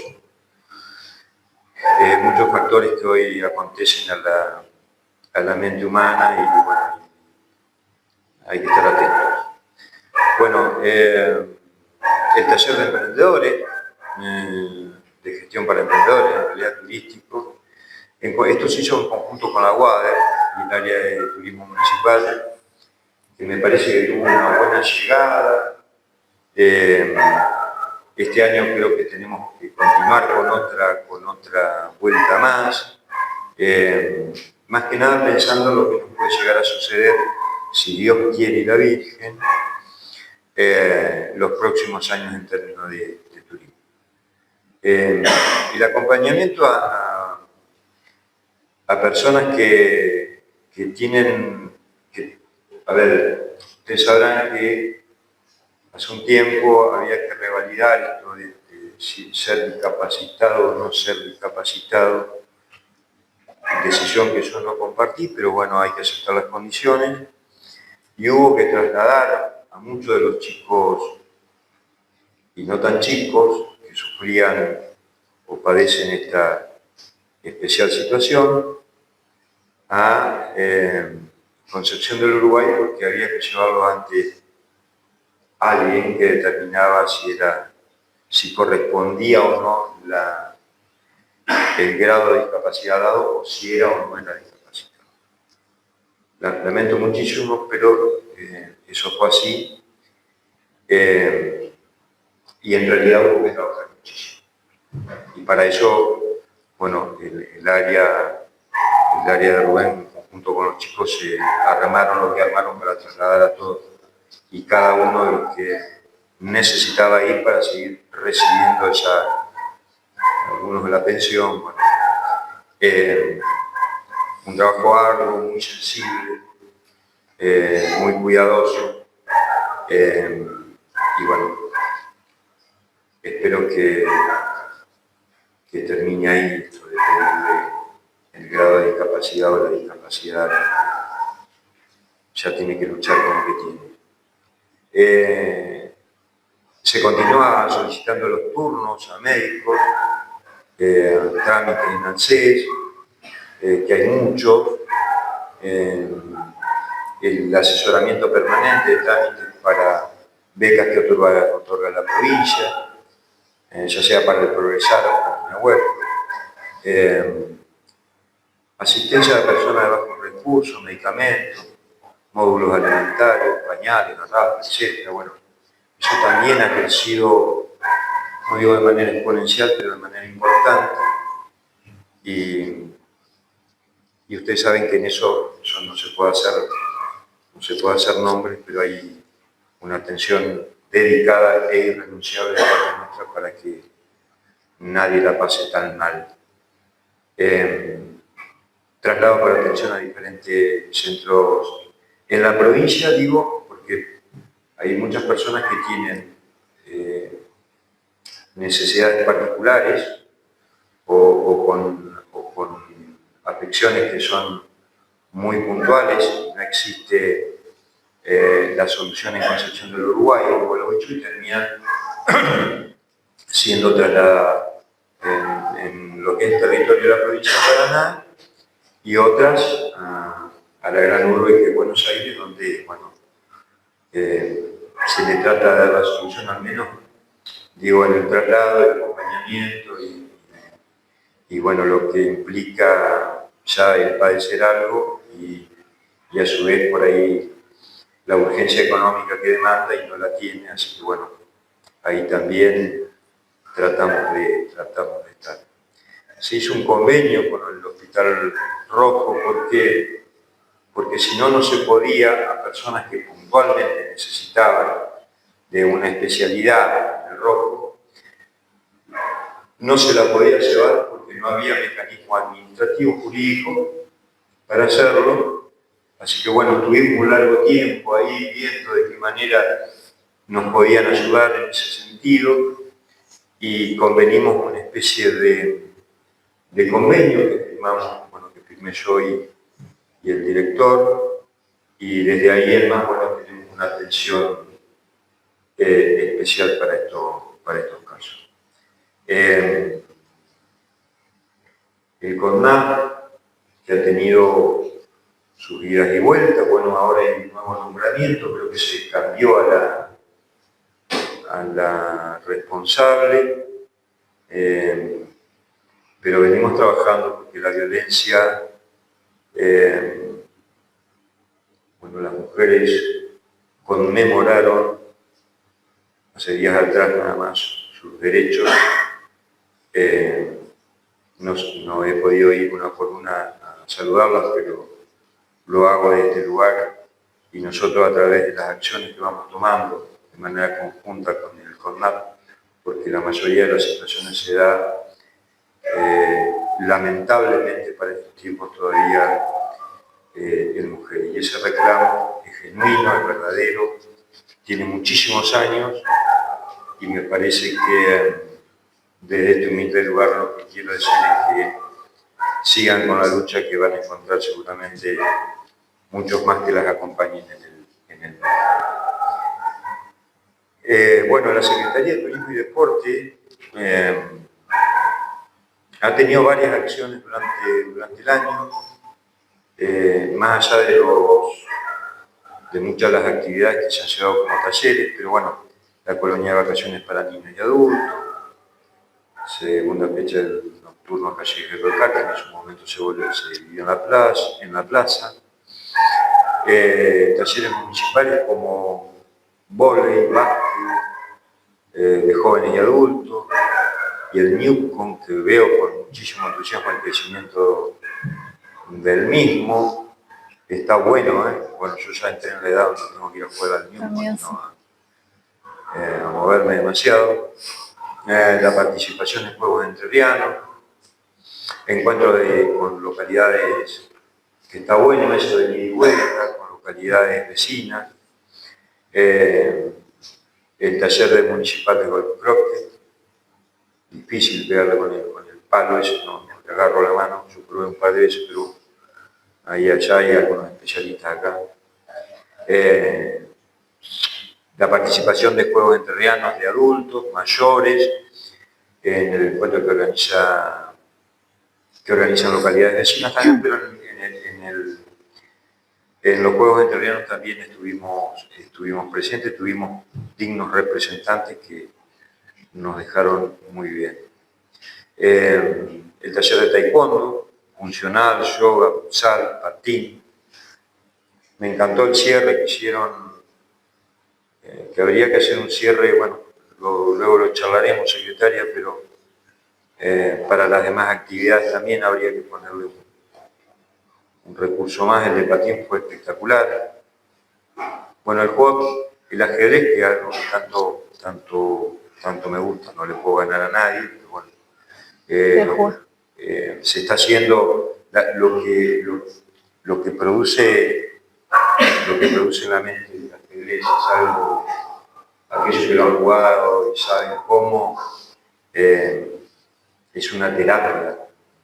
factores que hoy acontecen a la mente humana y bueno, hay que estar atentos. Bueno, el taller de emprendedores, de gestión para emprendedores, en realidad turístico, esto se hizo en conjunto con la UADE y el área de turismo municipal, que me parece que tuvo una buena llegada. Este año creo que tenemos que continuar con otra vuelta más. Más que nada pensando en lo que nos puede llegar a suceder, si Dios quiere y la Virgen, los próximos años en términos de turismo. El acompañamiento a personas que tienen, a ver, ustedes sabrán que hace un tiempo había que revalidar esto de si ser discapacitado o no ser discapacitado, decisión que yo no compartí, pero bueno, hay que aceptar las condiciones, y hubo que trasladar a muchos de los chicos, y no tan chicos, que sufrían o padecen esta especial situación, a Concepción del Uruguay, porque había que llevarlo ante alguien que determinaba si correspondía o no el grado de discapacidad dado, o si era o no era discapacidad. Lamento muchísimo, pero eso fue así, y en realidad hubo que trabajar muchísimo. Y para eso, bueno, el área de Rubén, junto con los chicos, se armaron lo que armaron para trasladar a todos y cada uno de los que necesitaba ir para seguir recibiendo algunos de la pensión. Bueno, un trabajo arduo, muy sensible, muy cuidadoso, y bueno, espero que termine ahí esto de pedirle el grado de discapacidad o la discapacidad. Ya tiene que luchar con lo que tiene. Se continúa solicitando los turnos a médicos, trámites en ANSES, que hay mucho, el asesoramiento permanente de trámites para becas que otorga la provincia, ya sea para el Progresar o para la web, asistencia a personas de bajos recursos, medicamentos, módulos alimentarios, pañales, garrafas, etc. Bueno, eso también ha crecido, no digo de manera exponencial, pero de manera importante. Y ustedes saben que en eso no se puede hacer nombres, pero hay una atención dedicada e irrenunciable de parte nuestra para que nadie la pase tan mal. Traslado para atención a diferentes centros en la provincia, digo, porque hay muchas personas que tienen necesidades particulares o con afecciones que son muy puntuales. No existe la solución en Concepción del Uruguay o Gualeguaychú y terminan siendo trasladadas en lo que es territorio de la provincia de Paraná, y otras a la gran urbe que es Buenos Aires, donde bueno, se le trata de dar la solución, al menos digo, en el traslado, el acompañamiento y bueno, lo que implica ya el padecer algo y a su vez por ahí la urgencia económica que demanda y no la tiene, así que bueno, ahí también tratamos de estar. Se hizo un convenio con el Hospital Rojo porque si no, no se podía a personas que puntualmente necesitaban de una especialidad en el Rojo, no se la podía llevar porque no había mecanismo administrativo jurídico para hacerlo. Así que bueno, tuvimos un largo tiempo ahí viendo de qué manera nos podían ayudar en ese sentido y convenimos una especie de convenio que firmamos, bueno, que firmé yo y el director, y desde ahí en más, bueno, tenemos una atención especial para estos casos. El CONNAP, que ha tenido sus idas y vueltas, bueno, ahora hay un nuevo nombramiento, creo que se cambió a la responsable, pero venimos trabajando porque la violencia, bueno, las mujeres conmemoraron hace días atrás nada más sus derechos. No he podido ir una por una a saludarlas, pero lo hago desde este lugar y nosotros a través de las acciones que vamos tomando de manera conjunta con el CONNAP, porque la mayoría de las situaciones se da lamentablemente para estos tiempos todavía en mujeres. Y ese reclamo es genuino, es verdadero, tiene muchísimos años y me parece que desde este humilde lugar lo que quiero decir es que sigan con la lucha, que van a encontrar seguramente muchos más que las acompañen en el bueno, la Secretaría de Turismo y Deporte ha tenido varias acciones durante el año, más allá de muchas de las actividades que se han llevado como talleres, pero bueno, la colonia de vacaciones para niños y adultos, segunda fecha del nocturno callejero de Caca, que en su momento se vivió en la plaza, talleres municipales como vóley, básquet, de jóvenes y adultos, y el Newcom, que veo con muchísimo entusiasmo el crecimiento del mismo. Está bueno, ¿eh? Bueno, yo ya entré en la edad donde tengo que ir a jugar al Newcom, no a moverme demasiado. La participación en juegos entrerrianos, encuentro con localidades, que está bueno eso de ida y vuelta, con localidades vecinas, el taller municipal de golf croquet, difícil pegarle con el palo ese, no, le agarro la mano, yo probé un par de veces, pero ahí allá hay algunos especialistas acá. La participación de juegos entrerrianos de adultos, mayores, en el encuentro que organizan localidades vecinas también, pero en los Juegos Entrerrianos también estuvimos presentes, tuvimos dignos representantes que nos dejaron muy bien. El taller de taekwondo, funcional, yoga, futsal, patín. Me encantó el cierre que hicieron, que habría que hacer un cierre, bueno, luego lo charlaremos, secretaria, pero para las demás actividades también habría que ponerle un recurso más. El de patín fue espectacular. Bueno, el ajedrez, que es algo que tanto me gusta, no le puedo ganar a nadie, pero bueno, se está haciendo lo que produce en la mente el ajedrez, es algo, aquellos que lo han jugado y saben cómo, es una terapia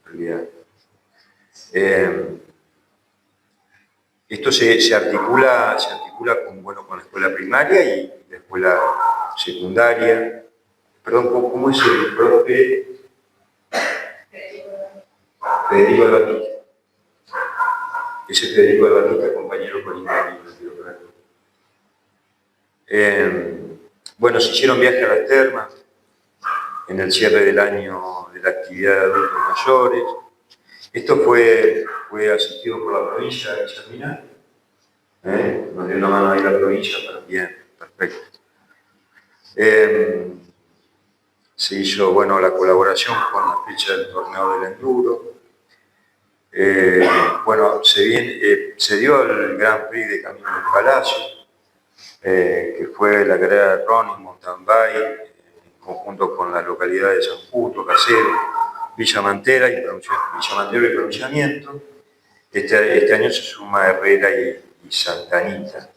en realidad. Esto se articula con la escuela primaria y la escuela secundaria. Perdón, ¿cómo es el profe? Federico Albatista. Ese Federico Albatista, compañero con Inmario. Bueno, se hicieron viajes a las termas en el cierre del año de la actividad de adultos mayores. Esto fue asistido por la provincia de Villa Minas, Nos dio una mano ahí la provincia, pero bien, perfecto. Se hizo, bueno, la colaboración con la fecha del torneo del enduro. Bueno, se dio el Grand Prix de Camino del Palacio, que fue la carrera de running, mountain bike, en conjunto con las localidades de San Justo, Casero, Villa Mantero y Pronunciamiento. Este año se suma Herrera y Santa Anita.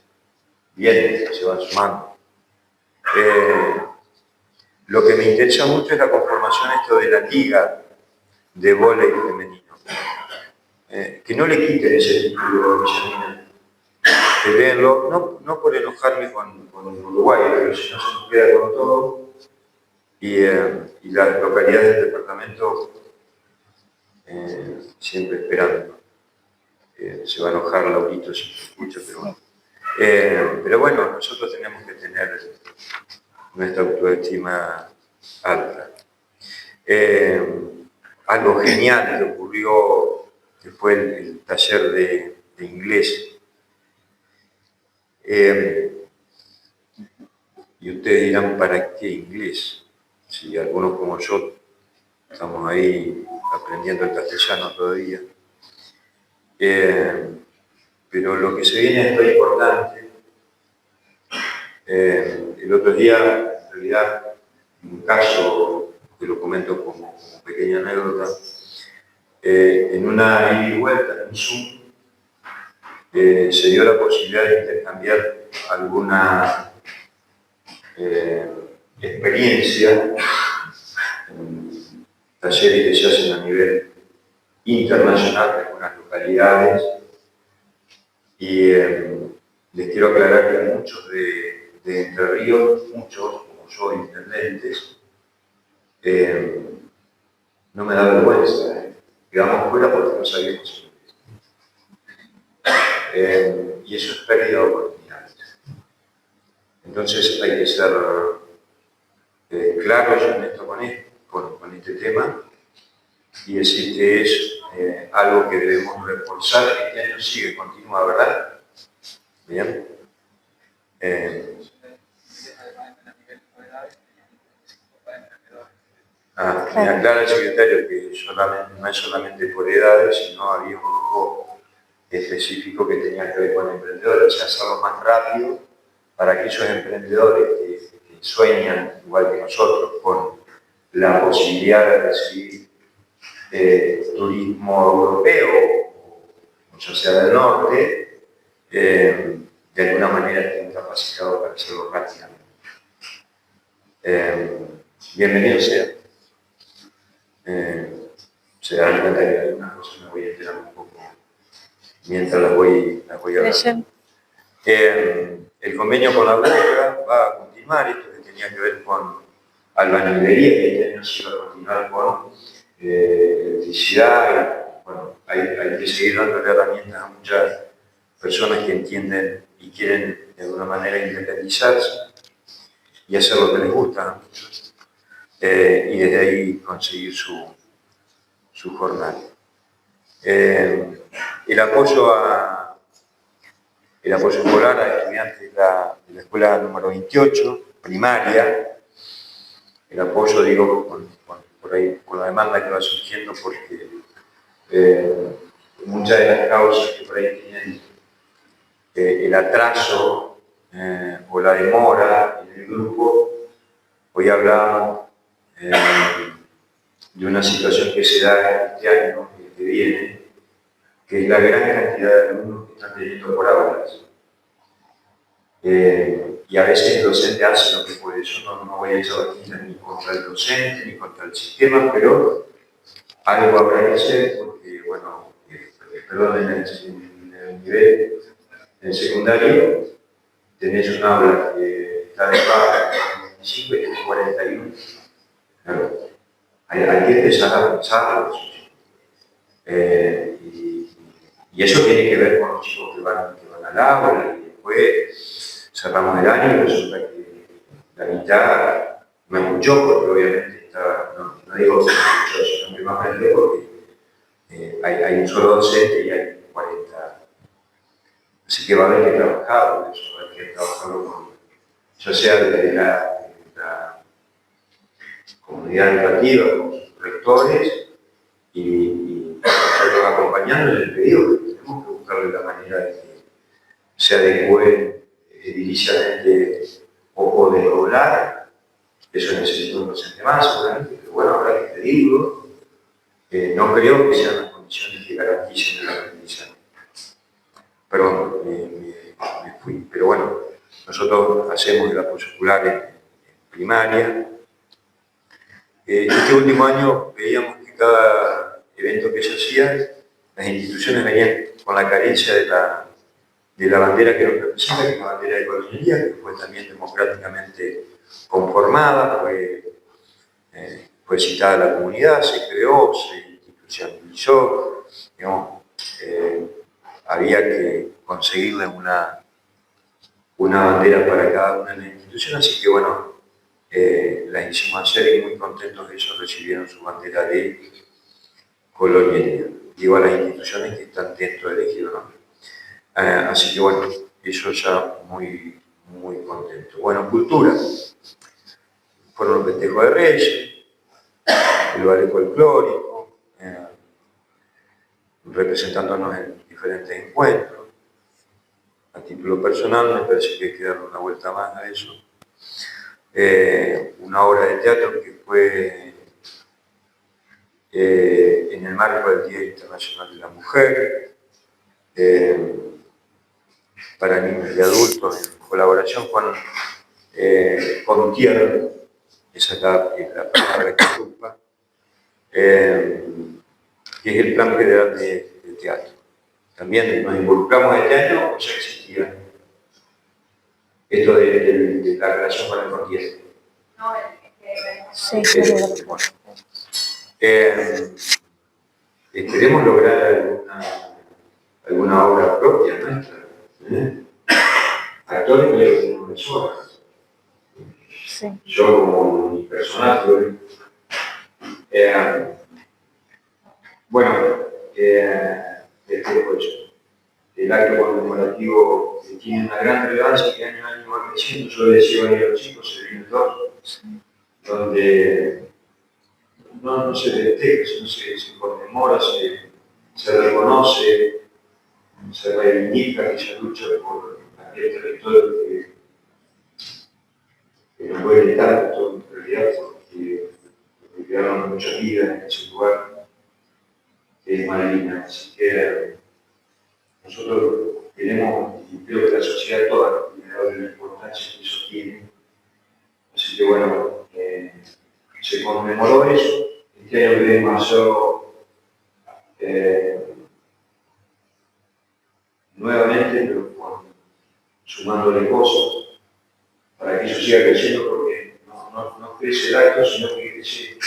Bien, se van sumando. Lo que me interesa mucho es la conformación de la liga de vóley femenino. Que no le quiten ese título a que verlo, no por enojarme con Uruguay, pero si no se nos queda con todo, y las localidades del departamento siempre esperando. Se va a enojar Laurito si se escucha, pero bueno. Pero bueno, nosotros tenemos que tener nuestra autoestima alta. Algo genial que ocurrió, que fue el taller de inglés. Y ustedes dirán, ¿para qué inglés? Si algunos como yo estamos ahí aprendiendo el castellano todavía. Pero lo que se viene es lo importante. El otro día, en realidad, un caso que lo comento como pequeña anécdota, en una ida y vuelta en un Zoom, se dio la posibilidad de intercambiar alguna experiencia en talleres que se hacen a nivel internacional de algunas localidades, y les quiero aclarar que muchos de Entre Ríos, muchos, como yo, intendentes, no me da vergüenza, quedamos fuera porque no sabíamos inglés. Y eso es pérdida de oportunidades. Entonces hay que ser claros y honestos con este tema y decir que es algo que debemos reforzar. Este año sigue, continúa, ¿verdad? Bien. Me aclara el secretario que no es solamente por edades, sino había un grupo específico que tenía que ver con emprendedores, o sea, hacerlo más rápido para aquellos emprendedores que sueñan, igual que nosotros, con la posibilidad de recibir turismo europeo, ya sea del norte, de alguna manera estén capacitados para hacerlo rápidamente. Bienvenido sea. Se dan cuenta que hay algunas cosas me voy a enterar un poco mientras las voy hablando. El convenio con la UOCRA va a continuar, esto que tenía que ver con albañilería, que este año se va a continuar con electricidad. Bueno, hay que seguir dándole herramientas a muchas personas que entienden y quieren de alguna manera independizarse y hacer lo que les gusta a muchos, y desde ahí conseguir su jornada. El apoyo escolar a estudiantes de la escuela número 28, primaria. El apoyo, digo, por ahí, con la demanda que va surgiendo, porque muchas de las causas que por ahí tienen el atraso o la demora en el grupo, hoy hablábamos de una situación que se da este año, que viene, que es la gran cantidad de alumnos que están teniendo por aulas. Y a veces el docente hace lo que puede. Yo no voy a echar vaquillas ni contra el docente ni contra el sistema, pero algo habrá que hacer porque, bueno, perdón, en el nivel en secundario tenés un aula que está de baja en 25 y en 41. Claro, hay que empezar a pensar y eso tiene que ver con los chicos que van al aula y después cerramos el año y resulta que la mitad me escuchó porque obviamente está, no digo que me escuchó, sino que me aprendió porque hay un solo docente y hay 40. O Así que va a haber que trabajarlo, eso, va a haber que trabajarlo ya sea desde la comunidad educativa, con sus rectores, y nosotros acompañando en el periodo. Tenemos que buscarle la manera de que se adecue ediliciamente o de doblar. Eso necesita un docente más, seguramente, pero bueno, habrá que pedirlo. No creo que sean las condiciones que garanticen el aprendizaje. Perdón, me fui. Pero bueno, nosotros hacemos el apoyo escolar en primaria. Este último año veíamos que cada evento que se hacía, las instituciones venían con la carencia de la bandera que nos representa, que es la bandera de colonialidad, que fue también democráticamente conformada, fue citada a la comunidad, se creó, se institucionalizó, digamos, había que conseguirle una bandera para cada una de las instituciones, así que bueno, las hicimos hacer y muy contentos de eso recibieron su bandera de colonialidad. Digo a las instituciones que están dentro del ejido, ¿no? Así que bueno, eso ya muy, muy contento. Bueno, cultura. Fueron los festejos de Reyes, el ballet folclórico, representándonos en diferentes encuentros. A título personal, me parece que hay que darle una vuelta más a eso. Una obra de teatro que fue en el marco del Día Internacional de la Mujer, para niños y adultos, en colaboración con Tierra, esa es la palabra que ocupa, que es el Plan Federal de Teatro. También nos involucramos este año, o ya existía esto de la relación con el continente. Sí, Bueno, esperemos lograr alguna obra propia nuestra. Actores creo que tenemos de sobra. sí. Yo como mi personaje, bueno, el acto conmemorativo tiene una gran relevancia que año a año va creciendo. Yo le decía a los chicos, se viene dos, donde no se festeja, sino se conmemora, se reconoce, se reivindica aquella lucha por aquel territorio que no puede estar en realidad, porque quedaron muchas vidas en ese lugar, que es Malvinas. Así que nosotros queremos, y creo que la sociedad toda, le da la importancia que eso tiene. Así que bueno, se conmemoró eso. Este año queremos hacerlo nuevamente, pero sumándole cosas, para que eso siga creciendo, porque no crece el acto, sino que crece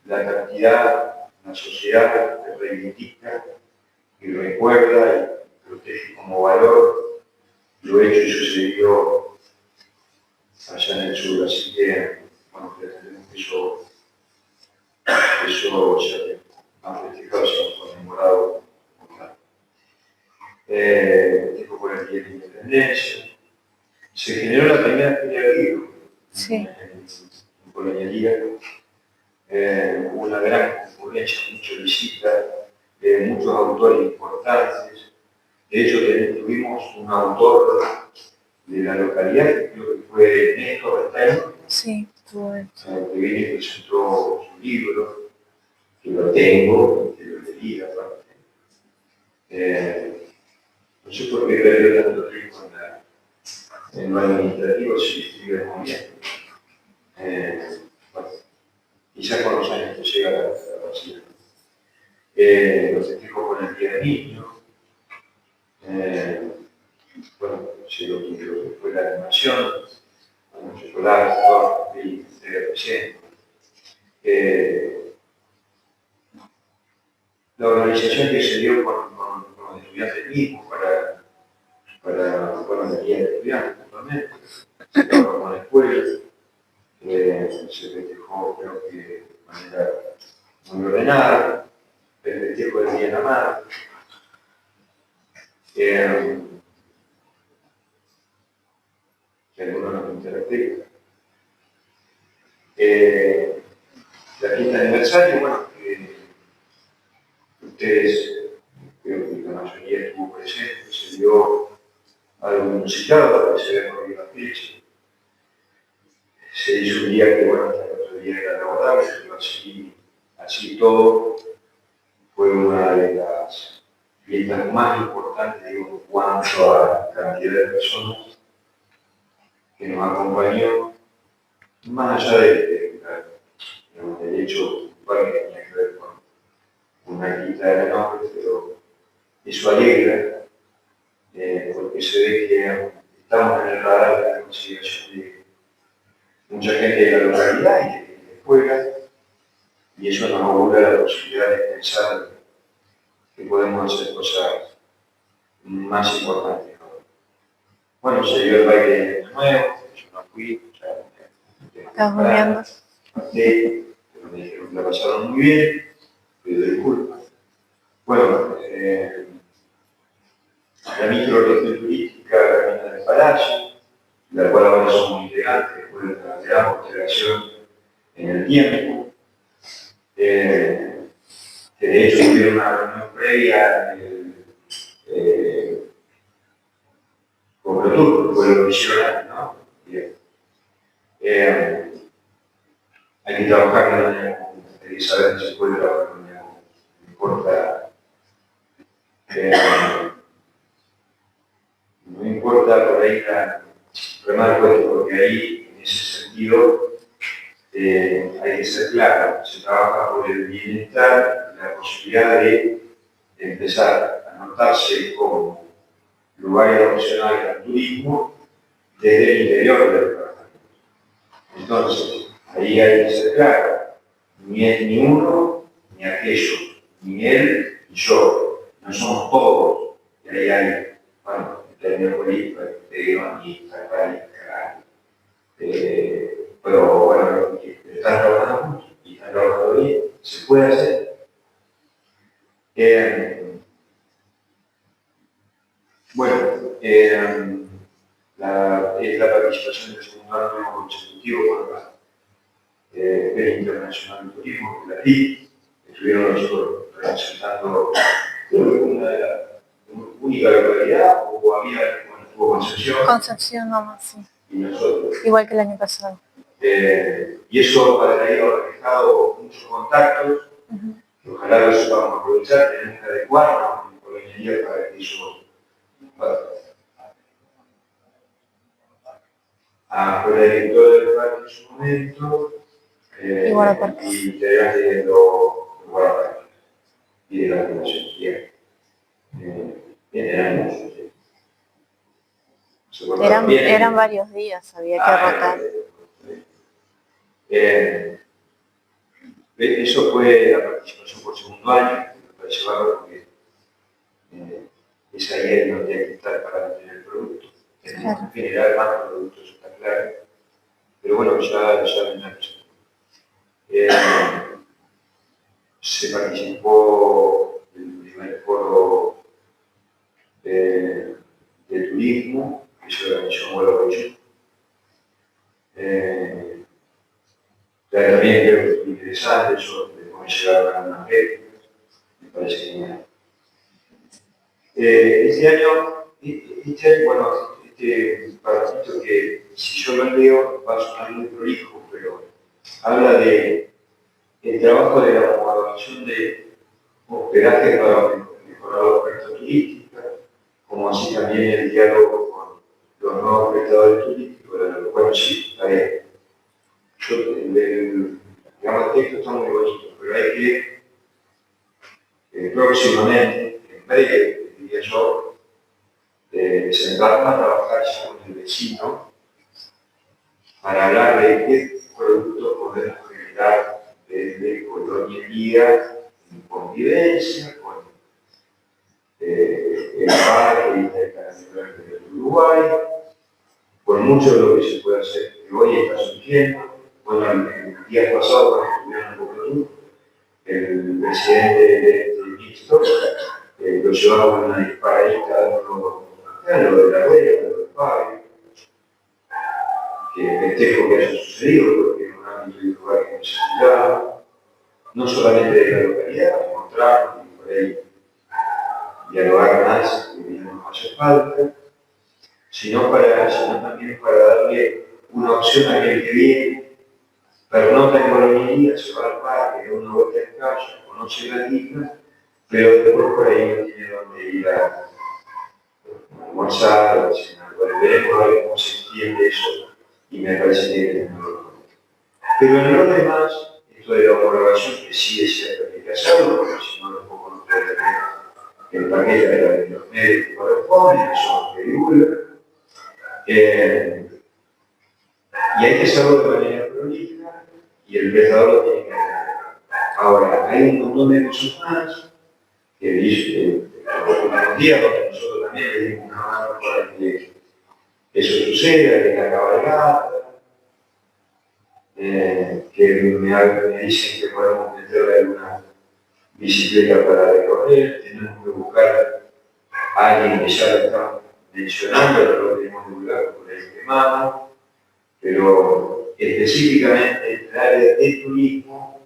la cantidad, la sociedad que reivindica y recuerda y protege como valor lo hecho y sucedido allá en el sur. Así que, bueno, pretendemos que eso sea más festejado, sea conmemorado. Festejo por el Día de la Independencia. Se generó la primera feria del libro en Colonialidad. Hubo una gran concurrencia, muchas visitas, muchos autores importantes. De hecho, tuvimos un autor de la localidad, que creo que fue Néstor Restaino, Sí, que vino y presentó su libro, que lo tengo, que lo leí aparte. No sé por qué le dio tanto tiempo en lo administrativo, si escribe muy bien. Bueno, quizás con los años te llega la capacidad. Los festejos con el Día del Niño. Bueno, se lo que fue la animación, con el chocolate, todo, y entrega de presente. La organización que se dio con los estudiantes mismos para el Día del Estudiante, actualmente, se trabajó con la escuela, se festejó, creo que de manera muy ordenada, el festejo del Día de la Madre. algunos nos interpreta. La fiesta de aniversario, bueno, ustedes, creo que la mayoría estuvo presente, se dio algo musicado para que se vea con la fecha. Se hizo un día que, bueno, hasta el otro día era laborable, pero así todo fue una de las fiestas más importantes, digo, en cuanto a cantidad de personas que nos acompañó, más allá del hecho principal que tenía que ver con una quita de nombre, pero eso alegra, porque se ve que estamos en el radar de la consideración de mucha gente de la localidad y de fuera, y eso nos augura la posibilidad de pensar que podemos hacer cosas más importantes. Bueno, se dio el baile de nuevo, yo no fui, ¿Estás durmiendo? pero me dijeron que la pasaron muy bien, pido disculpas. Bueno, la microregión turística Camino del Palacio, de la cual ahora somos integrantes después de la gran postergación en el tiempo, que de hecho tuvieron una reunión previa con Protur, que fue lo que hicieron antes, ¿no? Bien. Hay que trabajar de manera conjunta, hay que saber que se puede trabajar de manera conjunta, no importa. No importa por ahí remarco esto, porque ahí, en ese sentido, hay que ser claro, se trabaja por el bienestar y la posibilidad de empezar a notarse como lugares opcionales al turismo desde el interior del departamento. Entonces, ahí hay que ser claro, ni es ni uno ni aquello, ni él ni yo, no somos todos, y ahí hay, bueno, en términos políticos, peronistas, radicales, pero bueno, están trabajando juntos y están trabajando bien, se puede hacer. Bueno, es la participación del segundo año consecutivo con la Feria Internacional de Turismo, la TIC. Estuvieron nosotros representando una de las única localidad, o había, bueno, estuvo Concepción. Concepción nomás, sí. Y nosotros. Igual que el año pasado. Y eso para ahí ha reflejado muchos contactos, que ojalá lo sepamos aprovechar, tenemos que adecuarnos en Colonia para que eso fue la directora del parque en su momento, y guardaparques. y integrante de los guardaparques y de la fundación. Eran muchos. Eran varios días, había que rotar. Eso fue la participación por segundo año, me parece bárbaro porque es ahí donde hay que estar para mantener el producto. Tenemos que generar más productos, eso está claro. Pero bueno, ya vendrán. Se participó del primer foro de turismo que se organizó en Huelva Bello. También creo que fue interesante eso de cómo llegar a una red, me parece genial. Este año, bueno, este partito que si yo lo leo va a sonar muy prolijo, pero habla de el trabajo de la homologación de hospedaje para mejorar la oferta turística, como así también el diálogo con los nuevos prestadores turísticos. Bueno, sí, está bien. Digamos, el texto está muy bonito, pero hay que próximamente, en breve, diría yo, sentarnos a trabajar ya con el vecino para hablar de qué productos podemos generar desde Colonia Guía en convivencia con el parque internacional del Uruguay, con mucho de lo que se puede hacer, que hoy está surgiendo. Bueno, el día pasado, cuando estuvieron en Cotonou, el presidente del mixto lo llevaba a una disparadita dando lo de la rueda, lo del padre. que festejo que haya sucedido, porque en un ámbito y un lugar que necesitaba, no solamente de la localidad, encontrarnos y por ahí dialogar más, que nos hace falta, sino también para darle una opción a aquel que viene, pernota en Colonia, se va al parque, da una vuelta en calle, conoce la isla, pero después por ahí no tiene dónde ir a almorzar o a cenar. Bueno, veremos a ver cómo se entiende eso y me parece que hay que tenerlo en cuenta. Pero en lo demás, esto de la homologación, que sí es cierto que hay que hacerlo, porque si no, tampoco nos puede tener el paquete de los medios que corresponden, que son los que divulgan. Y hay que hacerlo de manera prolija y el prestador lo tiene que hacer. Ahora, hay un montón de cosas más que dice los últimos días, donde nosotros también le dimos una mano para que eso suceda, que la cabalgata, que me dicen que podemos meterle alguna bicicleta para recorrer, tenemos que buscar a alguien que ya lo está mencionando, lo tenemos divulgado por el quemado, pero específicamente en el área de turismo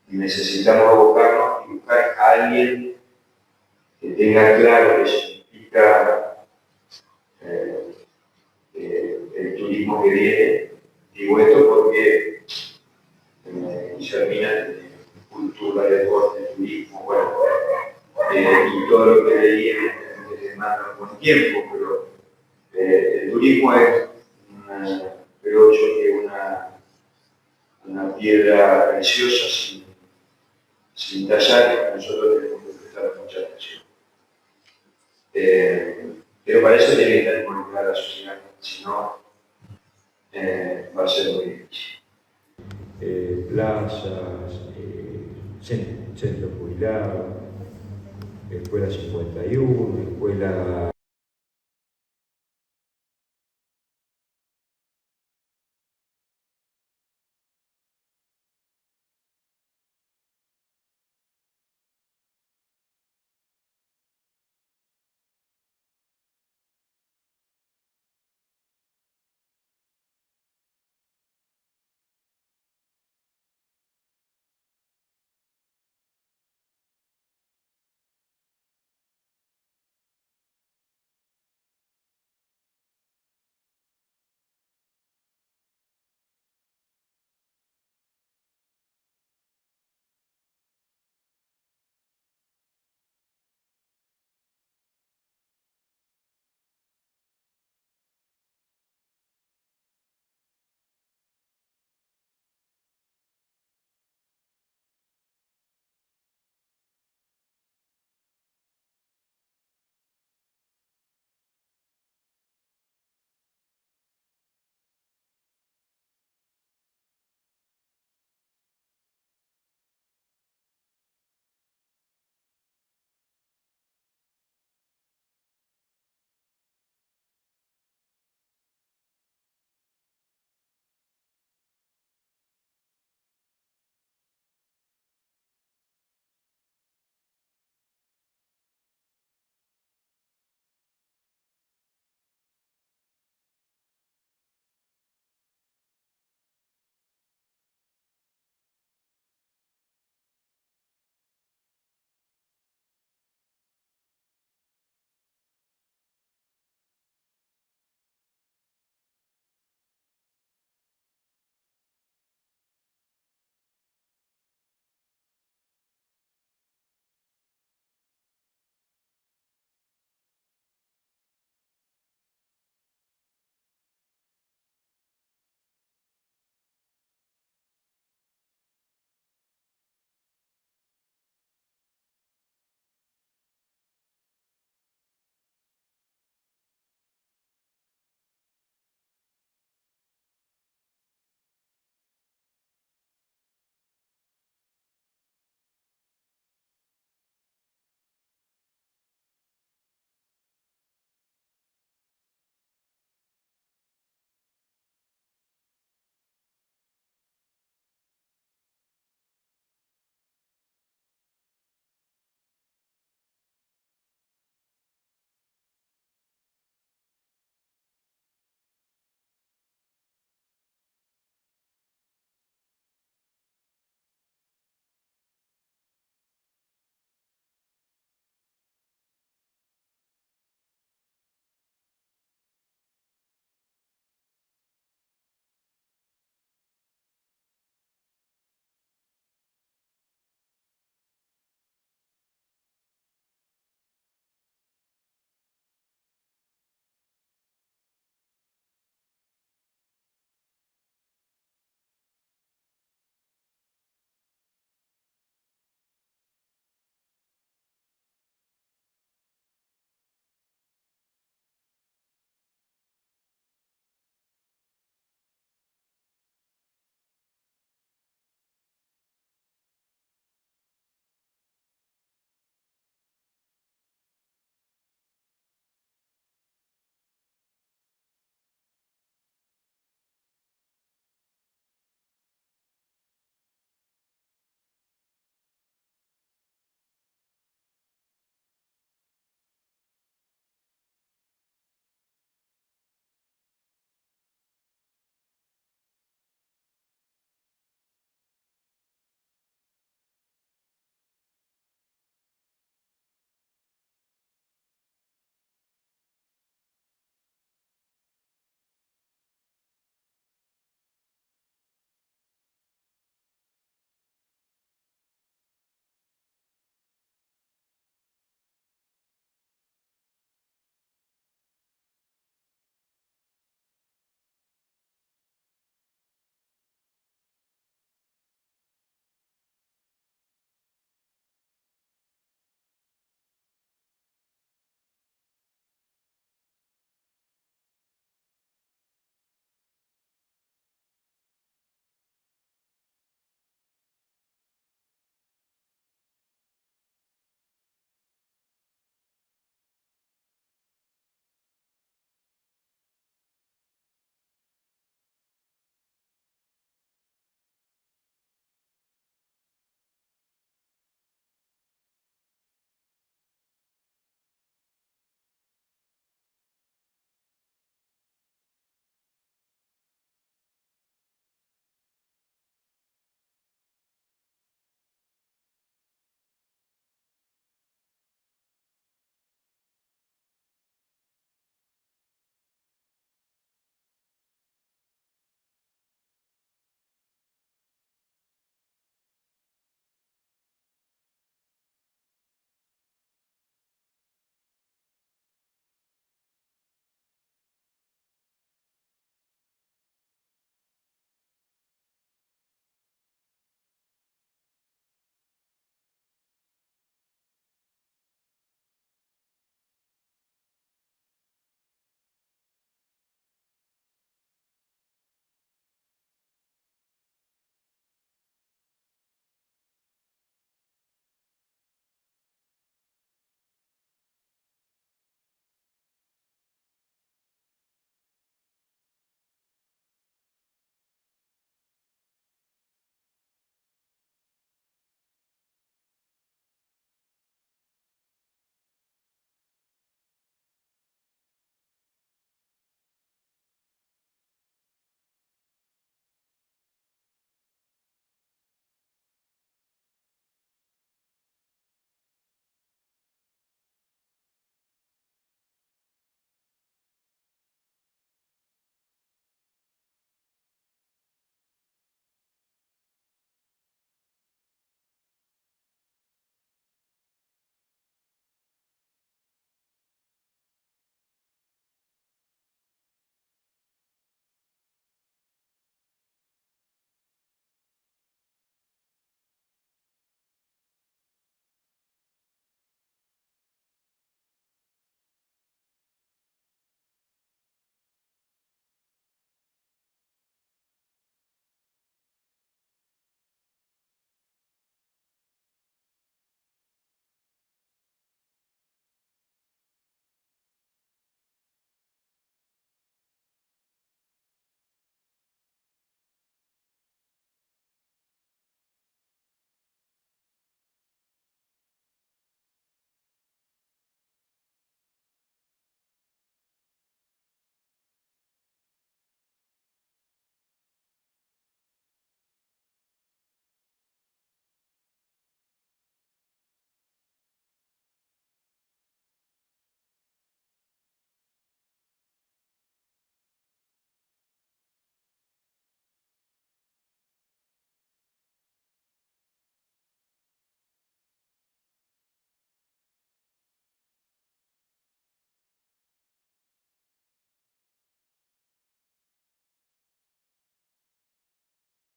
necesitamos abocarnos y buscar a alguien que tenga claro qué significa el turismo que viene. Digo esto porque Guillermina tiene cultura, deporte, turismo, bueno, y todo lo que leí evidentemente demanda con tiempo, pero el turismo es, creo yo, que una piedra preciosa sin tallar, que nosotros tenemos que prestar mucha atención. Pero para eso tiene que estar involucrada la sociedad, si no, va a ser muy difícil. Plazas, centro jubilado, escuela 51, escuela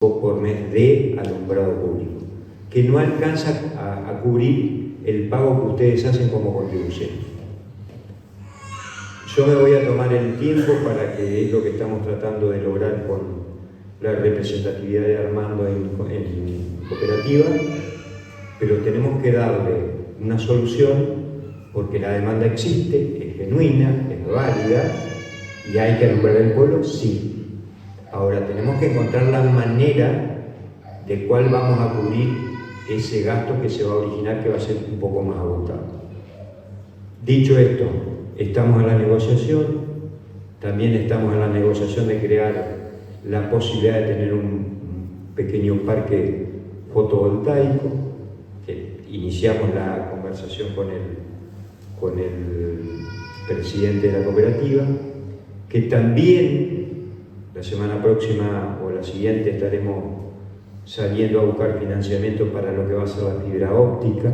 por mes de alumbrado público, que no alcanza a cubrir el pago que ustedes hacen como contribución. Yo me voy a tomar el tiempo para que es lo que estamos tratando de lograr con la representatividad de Armando en cooperativa, pero tenemos que darle una solución porque la demanda existe, es genuina, es válida y hay que alumbrar el pueblo, sí. Ahora tenemos que encontrar la manera de cuál vamos a cubrir ese gasto que se va a originar, que va a ser un poco más abultado. Dicho esto, estamos en la negociación, también estamos en la negociación de crear la posibilidad de tener un pequeño parque fotovoltaico, que iniciamos la conversación con el presidente de la cooperativa, que también la semana próxima o la siguiente estaremos saliendo a buscar financiamiento para lo que va a ser la fibra óptica,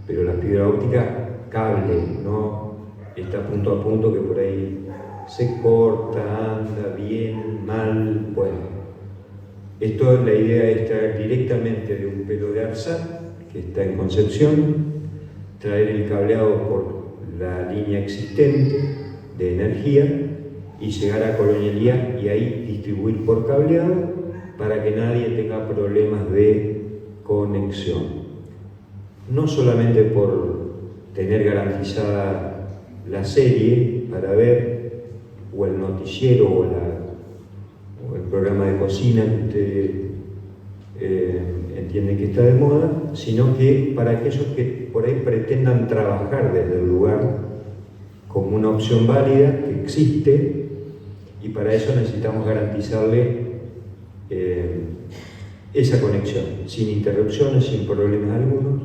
pero la fibra óptica cable, no está punto a punto, que por ahí se corta, anda bien, mal, bueno. Esto, la idea es traer directamente de un pelo de ARSAT, que está en Concepción, traer el cableado por la línea existente de energía y llegar a Colonia y ahí distribuir por cableado para que nadie tenga problemas de conexión. No solamente por tener garantizada la serie para ver, o el noticiero o el programa de cocina que ustedes entienden que está de moda, sino que para aquellos que por ahí pretendan trabajar desde el lugar como una opción válida que existe, y para eso necesitamos garantizarle esa conexión, sin interrupciones, sin problemas algunos.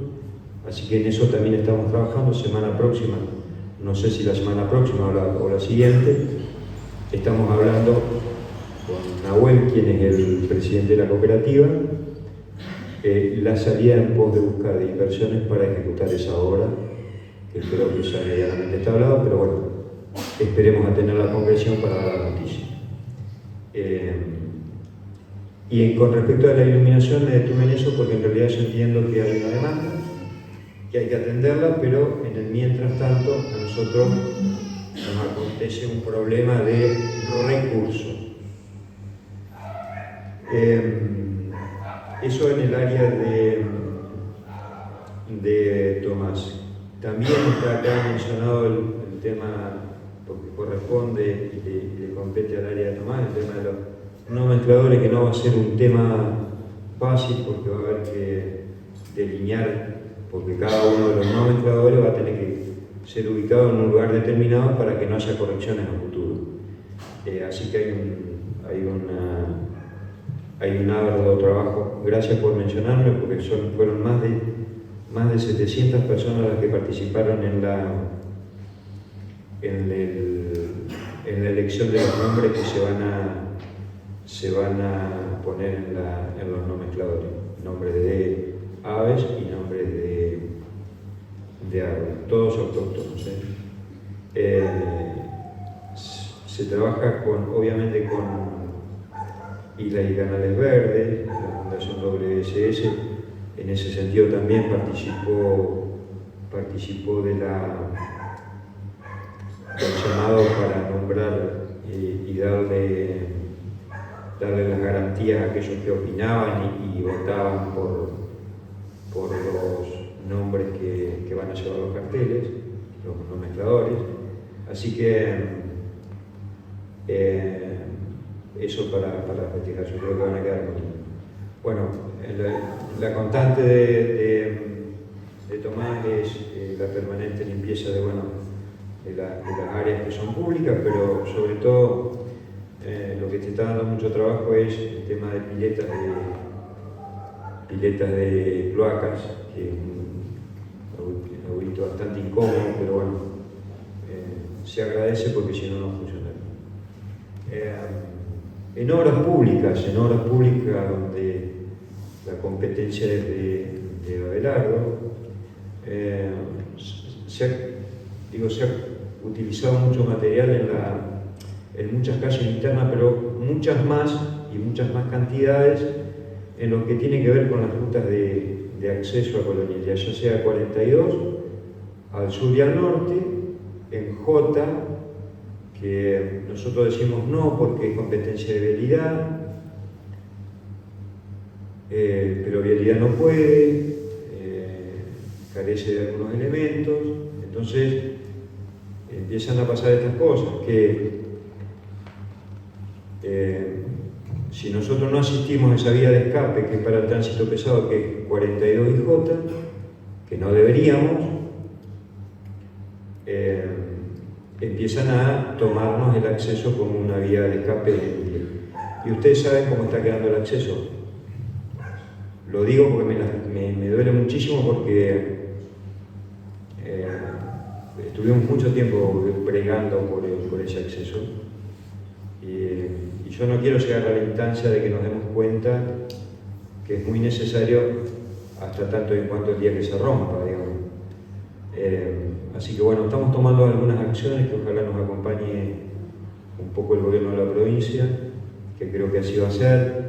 Así que en eso también estamos trabajando. Semana próxima, no sé si la semana próxima o la siguiente, estamos hablando con Nahuel, quien es el presidente de la cooperativa, la salida en pos de buscar de inversiones para ejecutar esa obra, que creo que ya medianamente está hablado, pero bueno, esperemos a tener la concreción para dar la noticia. Y con respecto a la iluminación me detuve en eso porque en realidad yo entiendo que hay una demanda, que hay que atenderla, pero en el mientras tanto a nosotros nos acontece un problema de recursos. Eso en el área de Tomás. También está acá mencionado el tema, porque corresponde y le compete al área de Tomás, el tema de los no mezcladores, que no va a ser un tema fácil porque va a haber que delinear, porque cada uno de los no mezcladores va a tener que ser ubicado en un lugar determinado para que no haya correcciones en el futuro. Así que hay un arduo trabajo. Gracias por mencionarme, porque fueron más de 700 personas las que participaron en la elección de los nombres que se van a poner en los no mezcladores. Nombres de aves y nombres de árboles, todos autóctonos. Se trabaja obviamente con Islas y Canales Verdes, la Fundación WSS, en ese sentido también participó del llamado para nombrar y darle las garantías a aquellos que opinaban y votaban por los nombres que van a llevar los carteles, los mezcladores. Así que eso para festejar, yo creo que van a quedar contentos. Bueno, la constante de Tomás es la permanente limpieza de las áreas que son públicas, pero sobre todo lo que te está dando mucho trabajo es el tema de piletas de cloacas, que es un audito bastante incómodo, pero bueno, se agradece porque si no, no funcionaría. En obras públicas donde la competencia es de Abelardo, se ha utilizado mucho material en muchas calles internas, pero muchas más cantidades en lo que tiene que ver con las rutas de acceso a Colonialidad, ya sea 42, al sur y al norte, en J, que nosotros decimos no porque es competencia de vialidad, pero vialidad no puede, carece de algunos elementos, entonces empiezan a pasar estas cosas, que si nosotros no asistimos a esa vía de escape que es para el tránsito pesado, que es 42 y J, que no deberíamos, empiezan a tomarnos el acceso como una vía de escape del viejo. Y ustedes saben cómo está quedando el acceso. Lo digo porque me duele muchísimo porque estuvimos mucho tiempo bregando por ese acceso. Y yo no quiero llegar a la instancia de que nos demos cuenta que es muy necesario hasta tanto en cuanto el día que se rompa, digamos. Así que bueno, estamos tomando algunas acciones que ojalá nos acompañe un poco el gobierno de la provincia, que creo que así va a ser.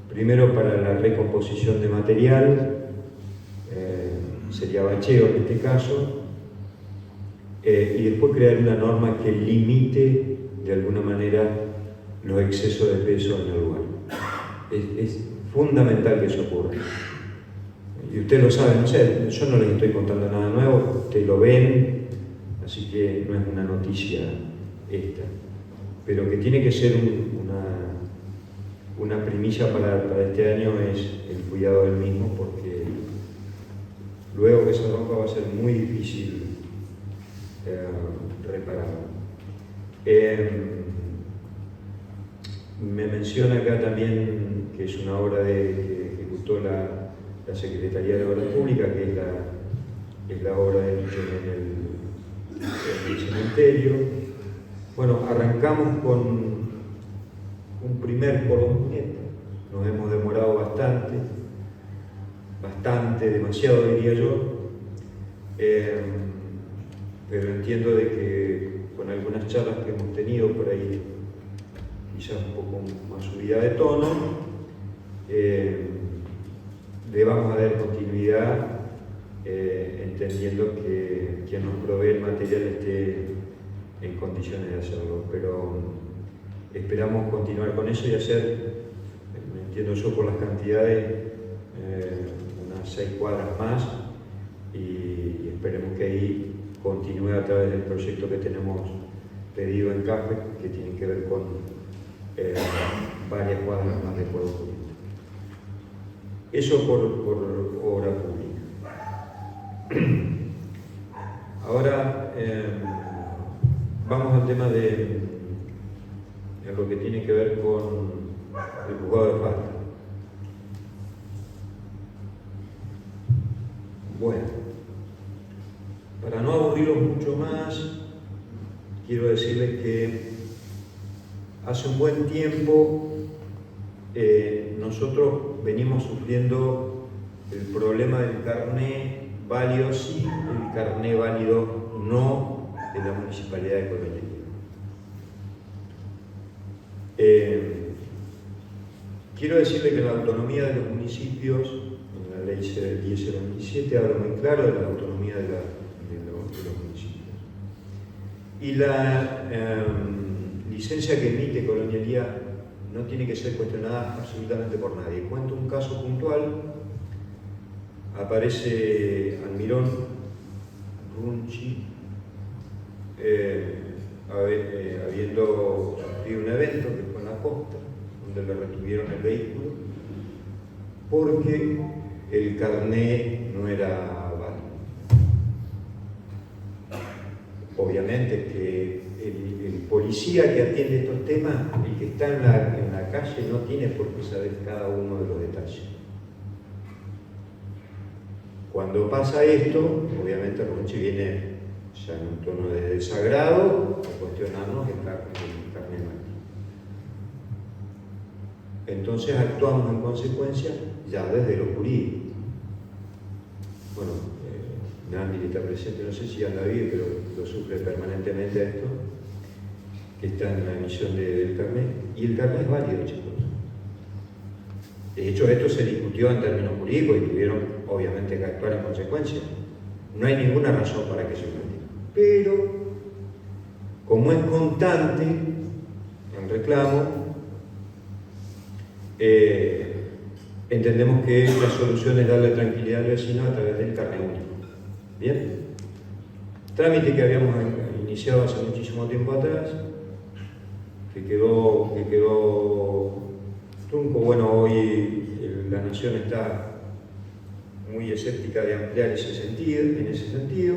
Primero para la recomposición de material, sería bacheo en este caso, y después crear una norma que limite de alguna manera los excesos de peso en el lugar. Es fundamental que eso ocurra. Y ustedes lo saben, no sé, yo no les estoy contando nada nuevo, ustedes lo ven, así que no es una noticia esta, pero que tiene que ser una primicia para este año es el cuidado del mismo, porque luego que se rompa va a ser muy difícil repararlo. Me menciona acá también que es una obra que ejecutó la Secretaría de Obras Públicas, que es la obra de nicho en el cementerio. Bueno, arrancamos con un primer cordón cuneta. Nos hemos demorado bastante, demasiado diría yo, pero entiendo de que con algunas charlas que hemos tenido por ahí, quizás un poco más subida de tono, le vamos a dar continuidad, entendiendo que quien nos provee el material esté en condiciones de hacerlo, pero esperamos continuar con eso y hacer, entiendo yo por las cantidades, unas 6 cuadras más, y esperemos que ahí continúe a través del proyecto que tenemos pedido en CAFE, que tiene que ver con varias cuadras más de Puerto Público. Eso por obra pública. Ahora vamos al tema de lo que tiene que ver con el juzgado de falta. Bueno, para no aburrirlos mucho más, quiero decirles que hace un buen tiempo nosotros venimos sufriendo el problema del carné válido sí, el carné válido no de la Municipalidad de Colonialidad. Quiero decirle que la autonomía de los municipios, en la ley 10/2007 habla muy claro de la autonomía de los municipios. Y la licencia que emite Colonialidad no tiene que ser cuestionada absolutamente por nadie. Cuento un caso puntual. Aparece Almirón Runchi habiendo sufrido un evento que fue en la costa, donde le retuvieron el vehículo porque el carné no era válido. Obviamente que el policía que atiende estos temas, el que está en la calle, no tiene por qué saber cada uno de los detalles. Cuando pasa esto, obviamente Ronchi viene ya en un tono de desagrado a cuestionarnos el carné válido. Entonces actuamos en consecuencia ya desde lo jurídico. Bueno, Nandi está presente, no sé si anda bien, pero lo sufre permanentemente esto, que está en la emisión del carnet, y el carnet es válido, chicos. De hecho, esto se discutió en términos jurídicos y tuvieron, obviamente, que actuar en consecuencia. No hay ninguna razón para que se mantenga. Pero, como es constante en reclamo, entendemos que la solución es darle tranquilidad al vecino a través del carnet único. ¿Bien? Trámite que habíamos iniciado hace muchísimo tiempo atrás, que quedó trunco. Bueno, hoy la Nación está muy escéptica de ampliar en ese sentido.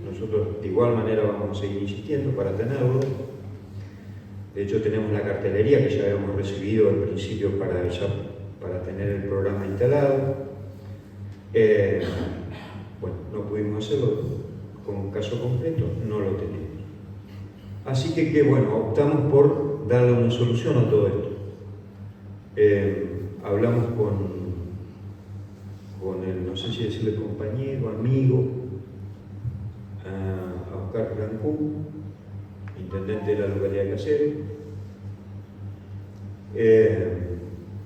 Nosotros de igual manera vamos a seguir insistiendo para tenerlo. De hecho, tenemos la cartelería que ya habíamos recibido al principio para tener el programa instalado. Bueno, no pudimos hacerlo como caso concreto, no lo tenemos. Así que bueno, optamos por darle una solución a todo esto. Hablamos con el, no sé si decirle compañero, amigo, a Oscar Brancú, intendente de la localidad de Caseros,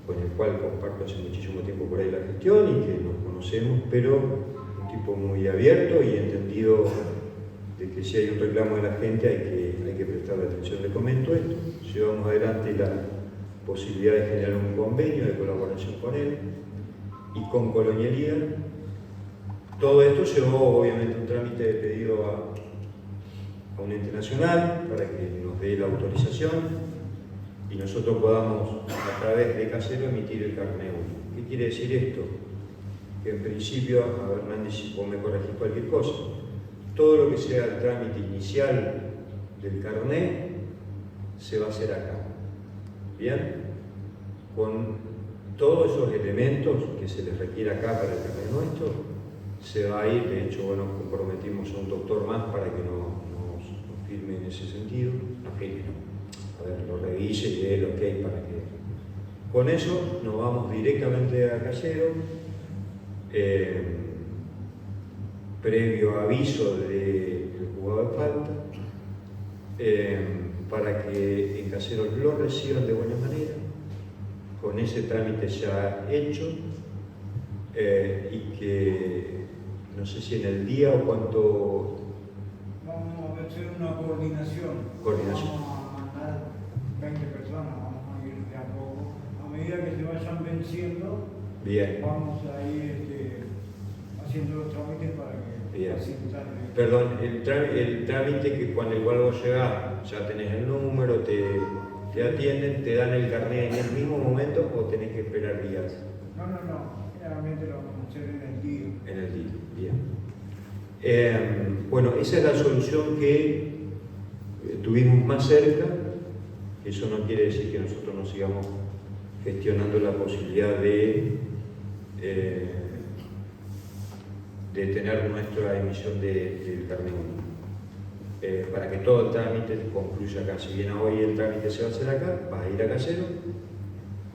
con el cual comparto hace muchísimo tiempo por ahí la gestión y que nos conocemos, pero un tipo muy abierto y entendido de que si hay un reclamo de la gente hay que prestarle atención. Le comento esto, llevamos adelante la posibilidad de generar un convenio de colaboración con él y con Colonialía. Todo esto llevó obviamente un trámite de pedido a un ente nacional para que nos dé la autorización y nosotros podamos a través de Casero emitir el carnet único. ¿Qué quiere decir esto? Que en principio, a ver, Hernández, si vos me corregís cualquier cosa, todo lo que sea el trámite inicial del carnet se va a hacer acá. ¿Bien? Con todos esos elementos que se les requiere acá para el carnet nuestro, se va a ir. De hecho, bueno, comprometimos a un doctor más para que nos firme en ese sentido. No firme, no. A ver, lo revise y dé el ok para que... Con eso nos vamos directamente a Casero, previo aviso del jugador de falta, para que en Caseros lo reciban de buena manera, con ese trámite ya hecho, y que no sé si en el día o cuánto... Vamos a hacer una coordinación. Vamos a mandar 20 personas, vamos a ir de a poco. A medida que se vayan venciendo, Bien. vamos a ir haciendo los trámites para que facilitarle. Perdón, el trámite que cuando igual vos llegás, ya tenés el número, te atienden, te dan el carnet en el mismo momento o tenés que esperar días. No, generalmente lo vamos a hacer en el día. En el día, bien. Bueno, esa es la solución que tuvimos más cerca. Eso no quiere decir que nosotros no sigamos gestionando la posibilidad de tener nuestra emisión del carnet único. Para que todo el trámite concluya acá. Si bien hoy el trámite se va a hacer acá, vas a ir a Casero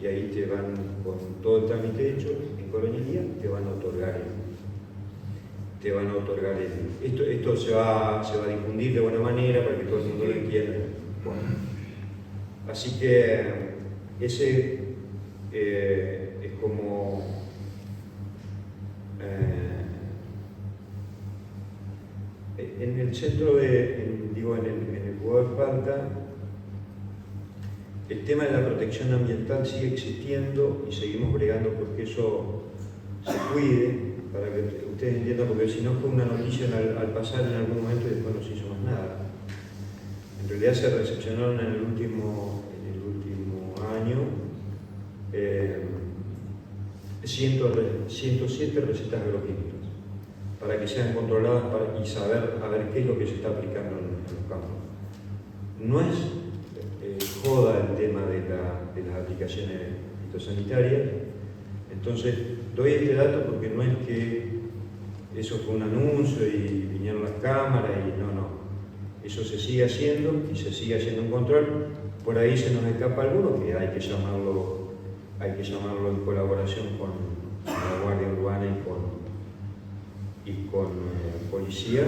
y ahí te van, con todo el trámite hecho en Colonialía, te van a otorgar esto se va a difundir de buena manera para que todo el mundo lo entienda. Bueno, así que ese es como en el centro en el jugador de falta, el tema de la protección ambiental sigue existiendo y seguimos bregando porque eso se cuide, para que ustedes entiendan, porque si no fue una noticia al pasar en algún momento y después no se hizo más nada. En realidad se recepcionaron en el último año 107 recetas agroquímicas para que sean controladas y saber a ver qué es lo que se está aplicando en los campos. No es joda el tema de las aplicaciones fitosanitarias. Entonces, doy este dato porque no es que eso fue un anuncio y vinieron las cámaras y no. Eso se sigue haciendo y se sigue haciendo un control. Por ahí se nos escapa alguno que hay que llamarlo en colaboración con la Guardia Urbana y con policía,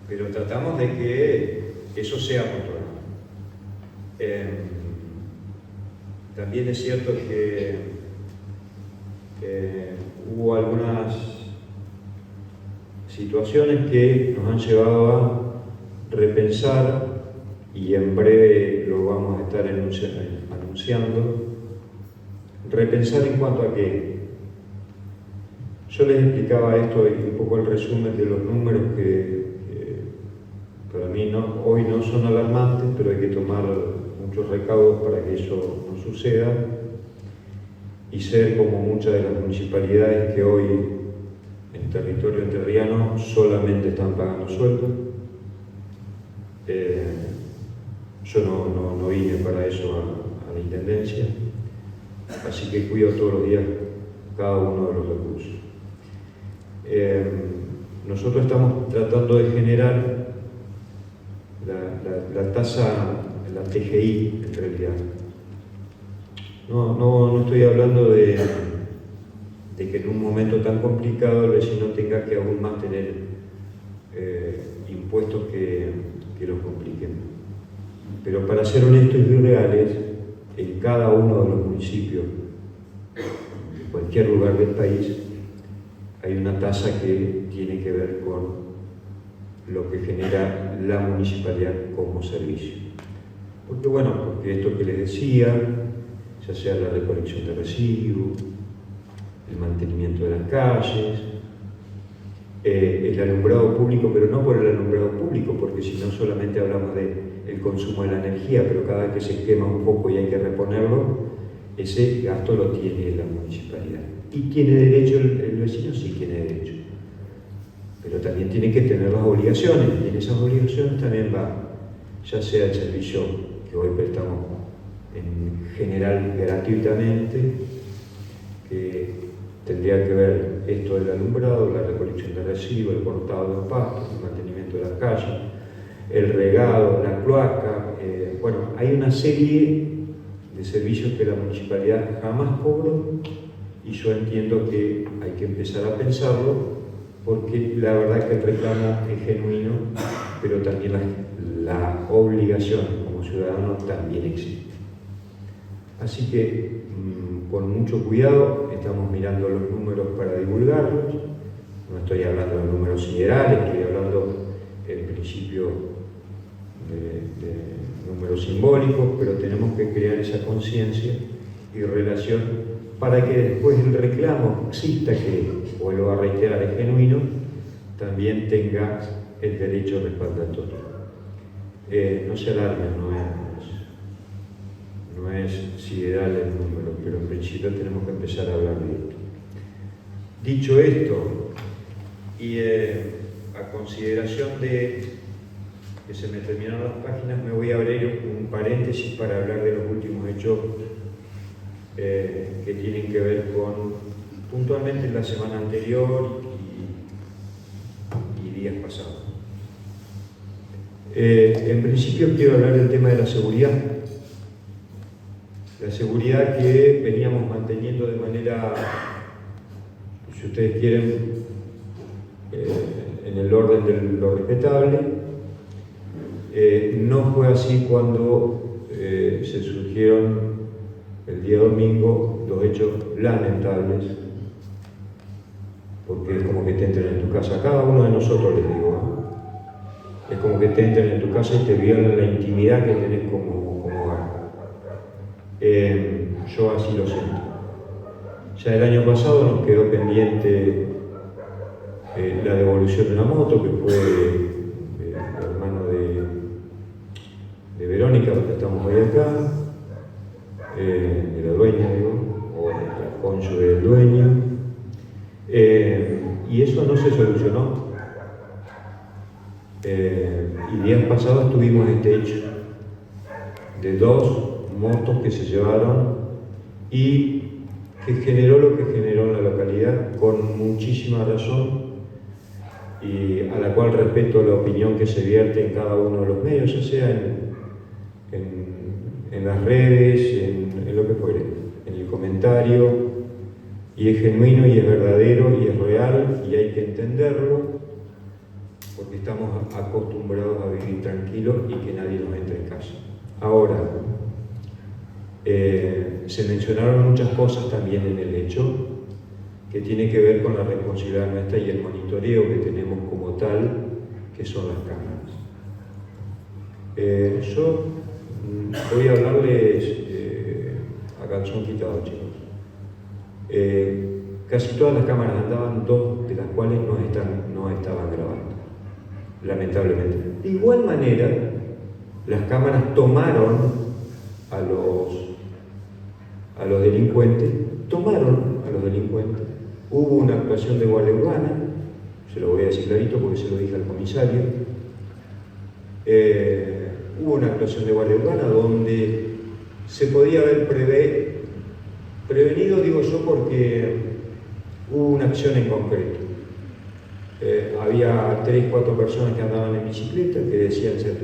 pero tratamos de que eso sea controlado. También es cierto que hubo algunas situaciones que nos han llevado a repensar, y en breve lo vamos a estar anunciando, repensar en cuanto a que yo les explicaba esto y un poco el resumen de los números que para mí hoy no son alarmantes, pero hay que tomar muchos recaudos para que eso no suceda y ser como muchas de las municipalidades que hoy en territorio entrerriano solamente están pagando sueldo. Yo no vine para eso a la Intendencia, así que cuido todos los días cada uno de los recursos. Nosotros estamos tratando de generar la tasa, la TGI en realidad. No estoy hablando de que en un momento tan complicado el vecino tenga que aún más tener impuestos que los compliquen. Pero para ser honestos y reales, en cada uno de los municipios, en cualquier lugar del país, hay una tasa que tiene que ver con lo que genera la municipalidad como servicio. Porque esto que les decía, ya sea la recolección de residuos, el mantenimiento de las calles, el alumbrado público, pero no por el alumbrado público, porque si no solamente hablamos del consumo de la energía, pero cada vez que se quema un poco y hay que reponerlo, ese gasto lo tiene la municipalidad. ¿Y tiene derecho el vecino? Sí tiene derecho. Pero también tiene que tener las obligaciones, y en esas obligaciones también va, ya sea el servicio que hoy prestamos en general gratuitamente, que tendría que ver esto del alumbrado, la recolección de residuos, el cortado de los pastos, el mantenimiento de las calles, el regado, la cloaca. Hay una serie de servicios que la municipalidad jamás cobró, y yo entiendo que hay que empezar a pensarlo, porque la verdad que el reclamo es genuino, pero también la obligación como ciudadano también existe. Así que con mucho cuidado estamos mirando los números para divulgarlos. No estoy hablando de números siderales, estoy hablando en principio de números simbólicos, pero tenemos que crear esa conciencia y relación para que después el reclamo exista, que, vuelvo a reiterar, es genuino, también tenga el derecho respaldatorio. No se alarmen, no es sideral el número, pero en principio tenemos que empezar a hablar de esto. Dicho esto, y a consideración de que se me terminaron las páginas, me voy a abrir un paréntesis para hablar de los últimos hechos que tienen que ver con, puntualmente, la semana anterior y días pasados. En principio quiero hablar del tema de la seguridad. La seguridad que veníamos manteniendo de manera, si ustedes quieren, en el orden de lo respetable. No fue así cuando se surgieron el día domingo los hechos lamentables, porque es como que te entren en tu casa, cada uno de nosotros, les digo, es como que te entren en tu casa y te violen la intimidad que tenés como hogar. Yo así lo siento. Ya el año pasado nos quedó pendiente la devolución de una moto, que fue el hermano de Verónica, donde estamos hoy acá, de la dueña, digo, o el cónyuge del dueño, y eso no se solucionó. Y días pasados tuvimos este hecho de 2 motos que se llevaron y que generó lo que generó en la localidad, con muchísima razón, y a la cual respeto la opinión que se vierte en cada uno de los medios, ya sea en las redes, en lo que fuere, en el comentario, y es genuino y es verdadero y es real y hay que entenderlo, porque estamos acostumbrados a vivir tranquilos y que nadie nos entre en casa. Ahora, Se mencionaron muchas cosas también en el hecho que tiene que ver con la responsabilidad nuestra y el monitoreo que tenemos como tal, que son las cámaras. Yo voy a hablarles a calzón quitado, chicos. Casi todas las cámaras andaban, 2 de las cuales no estaban grabando, lamentablemente. De igual manera, las cámaras tomaron a los delincuentes, hubo una actuación de guardia urbana, se lo voy a decir clarito porque se lo dije al comisario, hubo una actuación de guardia urbana donde se podía haber prevenido, digo yo, porque hubo una acción en concreto. Había 3-4 personas que andaban en bicicleta, que decían ser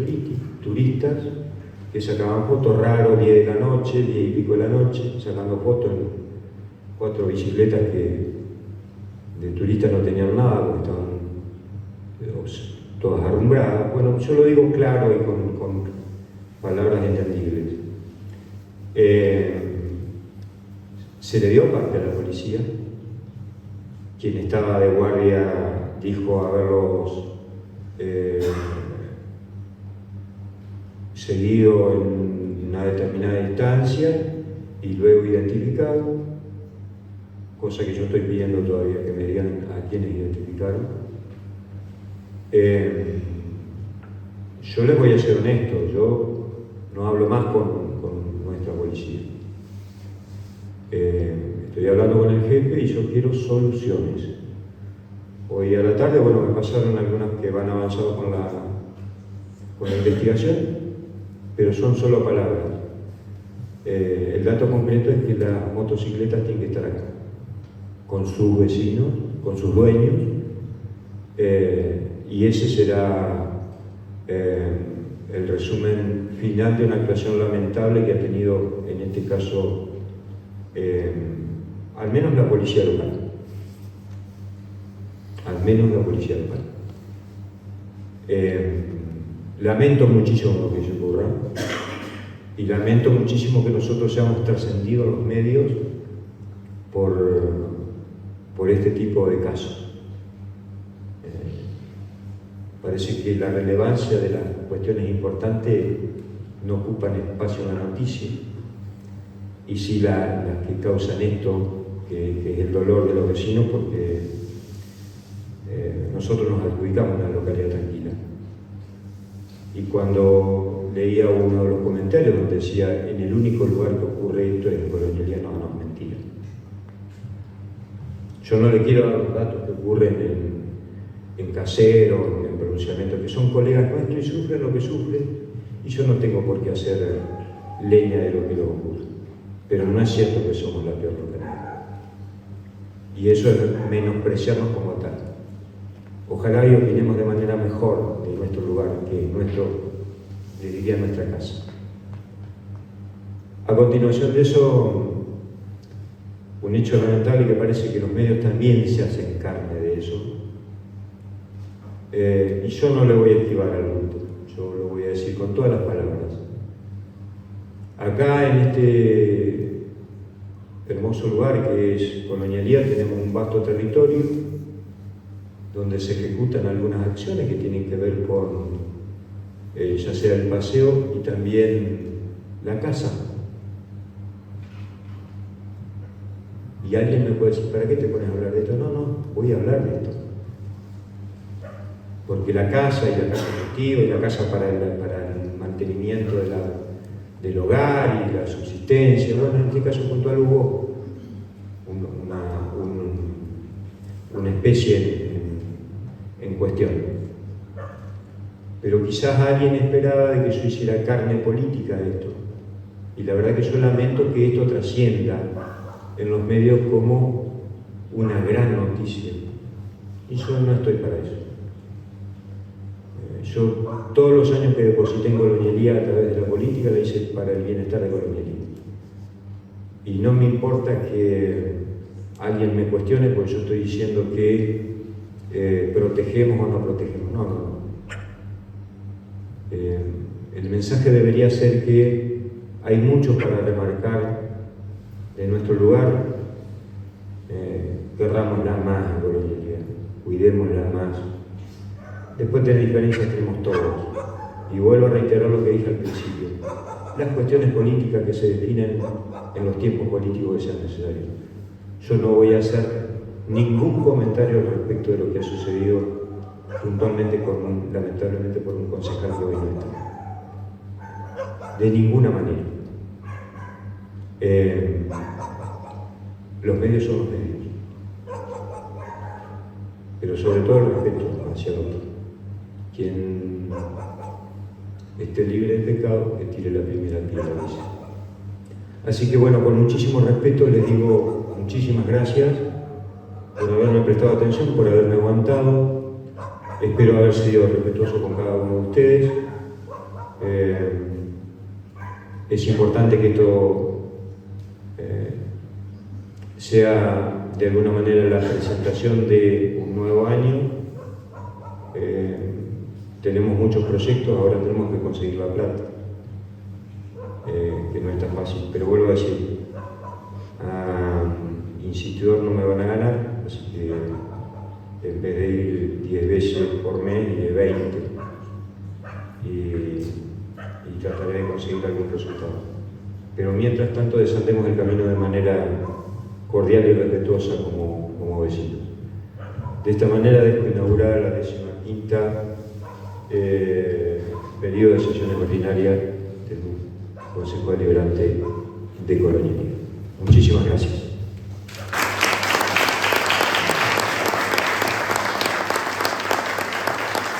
turistas, que sacaban fotos raros 10 de la noche, 10 y pico de la noche, sacando fotos en 4 bicicletas que de turistas no tenían nada, porque estaban todas arrumbradas. Bueno, yo lo digo claro y con palabras entendibles. Se le dio parte a la policía. Quien estaba de guardia dijo haberlos seguido en una determinada distancia y luego identificado, cosa que yo estoy pidiendo todavía que me digan a quiénes identificaron. Yo les voy a ser honesto, yo no hablo más con nuestra policía. Estoy hablando con el jefe y yo quiero soluciones. Hoy a la tarde, bueno, me pasaron algunas que van avanzando con la investigación, pero son solo palabras. El dato concreto es que las motocicletas tienen que estar acá, con sus vecinos, con sus dueños, y ese será el resumen final de una actuación lamentable que ha tenido, en este caso, al menos la policía local. Lamento muchísimo lo que se ocurra y lamento muchísimo que nosotros seamos trascendidos los medios por este tipo de casos. Parece que la relevancia de las cuestiones importantes no ocupan espacio en la noticia, y sí las que causan esto, que es el dolor de los vecinos, porque nosotros nos adjudicamos una localidad tranquila. Y cuando leía uno de los comentarios donde decía en el único lugar que ocurre esto es en Colonialidad, no, es mentira. Yo no le quiero dar los datos que ocurren en Casero, en pronunciamiento, que son colegas nuestros y sufren lo que sufren, y yo no tengo por qué hacer leña de lo que les ocurre. Pero no es cierto que somos la peor localidad. Y eso es menospreciarnos como tal. Ojalá y opinemos de manera mejor de nuestro lugar, que le diría nuestra casa. A continuación de eso, un hecho lamentable que parece que los medios también se hacen carne de eso. Y yo no le voy a esquivar al bulto, yo lo voy a decir con todas las palabras. Acá en este hermoso lugar que es Colonialidad tenemos un vasto territorio donde se ejecutan algunas acciones que tienen que ver con ya sea el paseo y también la casa. Y alguien me puede decir, ¿para qué te pones a hablar de esto? No, voy a hablar de esto. Porque la casa y la casa efectiva y la casa para el mantenimiento del hogar y la subsistencia, bueno, en este caso puntual hubo una especie en cuestión. Pero quizás alguien esperaba de que yo hiciera carne política de esto. Y la verdad que yo lamento que esto trascienda en los medios como una gran noticia. Y yo no estoy para eso. Yo todos los años que deposité en Colonialidad a través de la política la hice para el bienestar de Colonialidad. Y no me importa que alguien me cuestione porque yo estoy diciendo que protegemos o no protegemos. No. El mensaje debería ser que hay mucho para remarcar de nuestro lugar, querrámosla más a Colonia, cuidémosla más. Después de diferencias tenemos todos. Y vuelvo a reiterar lo que dije al principio. Las cuestiones políticas que se definen en los tiempos políticos que sean necesarios. Yo no voy a hacer ningún comentario al respecto de lo que ha sucedido puntualmente lamentablemente por un concejal que hoy no está. De ninguna manera. Los medios son los medios. Pero sobre todo el respeto hacia el otro. Quien esté libre de pecado, que tire la primera piedra, dice. Así que bueno, con muchísimo respeto les digo muchísimas gracias por haberme prestado atención, por haberme aguantado. Espero haber sido respetuoso con cada uno de ustedes. Es importante que esto sea de alguna manera la presentación de un nuevo año. Tenemos muchos proyectos, ahora tenemos que conseguir la plata, que no es tan fácil, pero vuelvo a decir, a Insistidor no me van a ganar, así que en vez de ir 10 veces por mes, iré 20 y trataré de conseguir algún resultado. Pero mientras tanto desandemos el camino de manera cordial y respetuosa como vecinos. De esta manera dejo inaugurada la 15ª periodo de sesiones ordinarias del Consejo Deliberante de Colonia. Muchísimas gracias.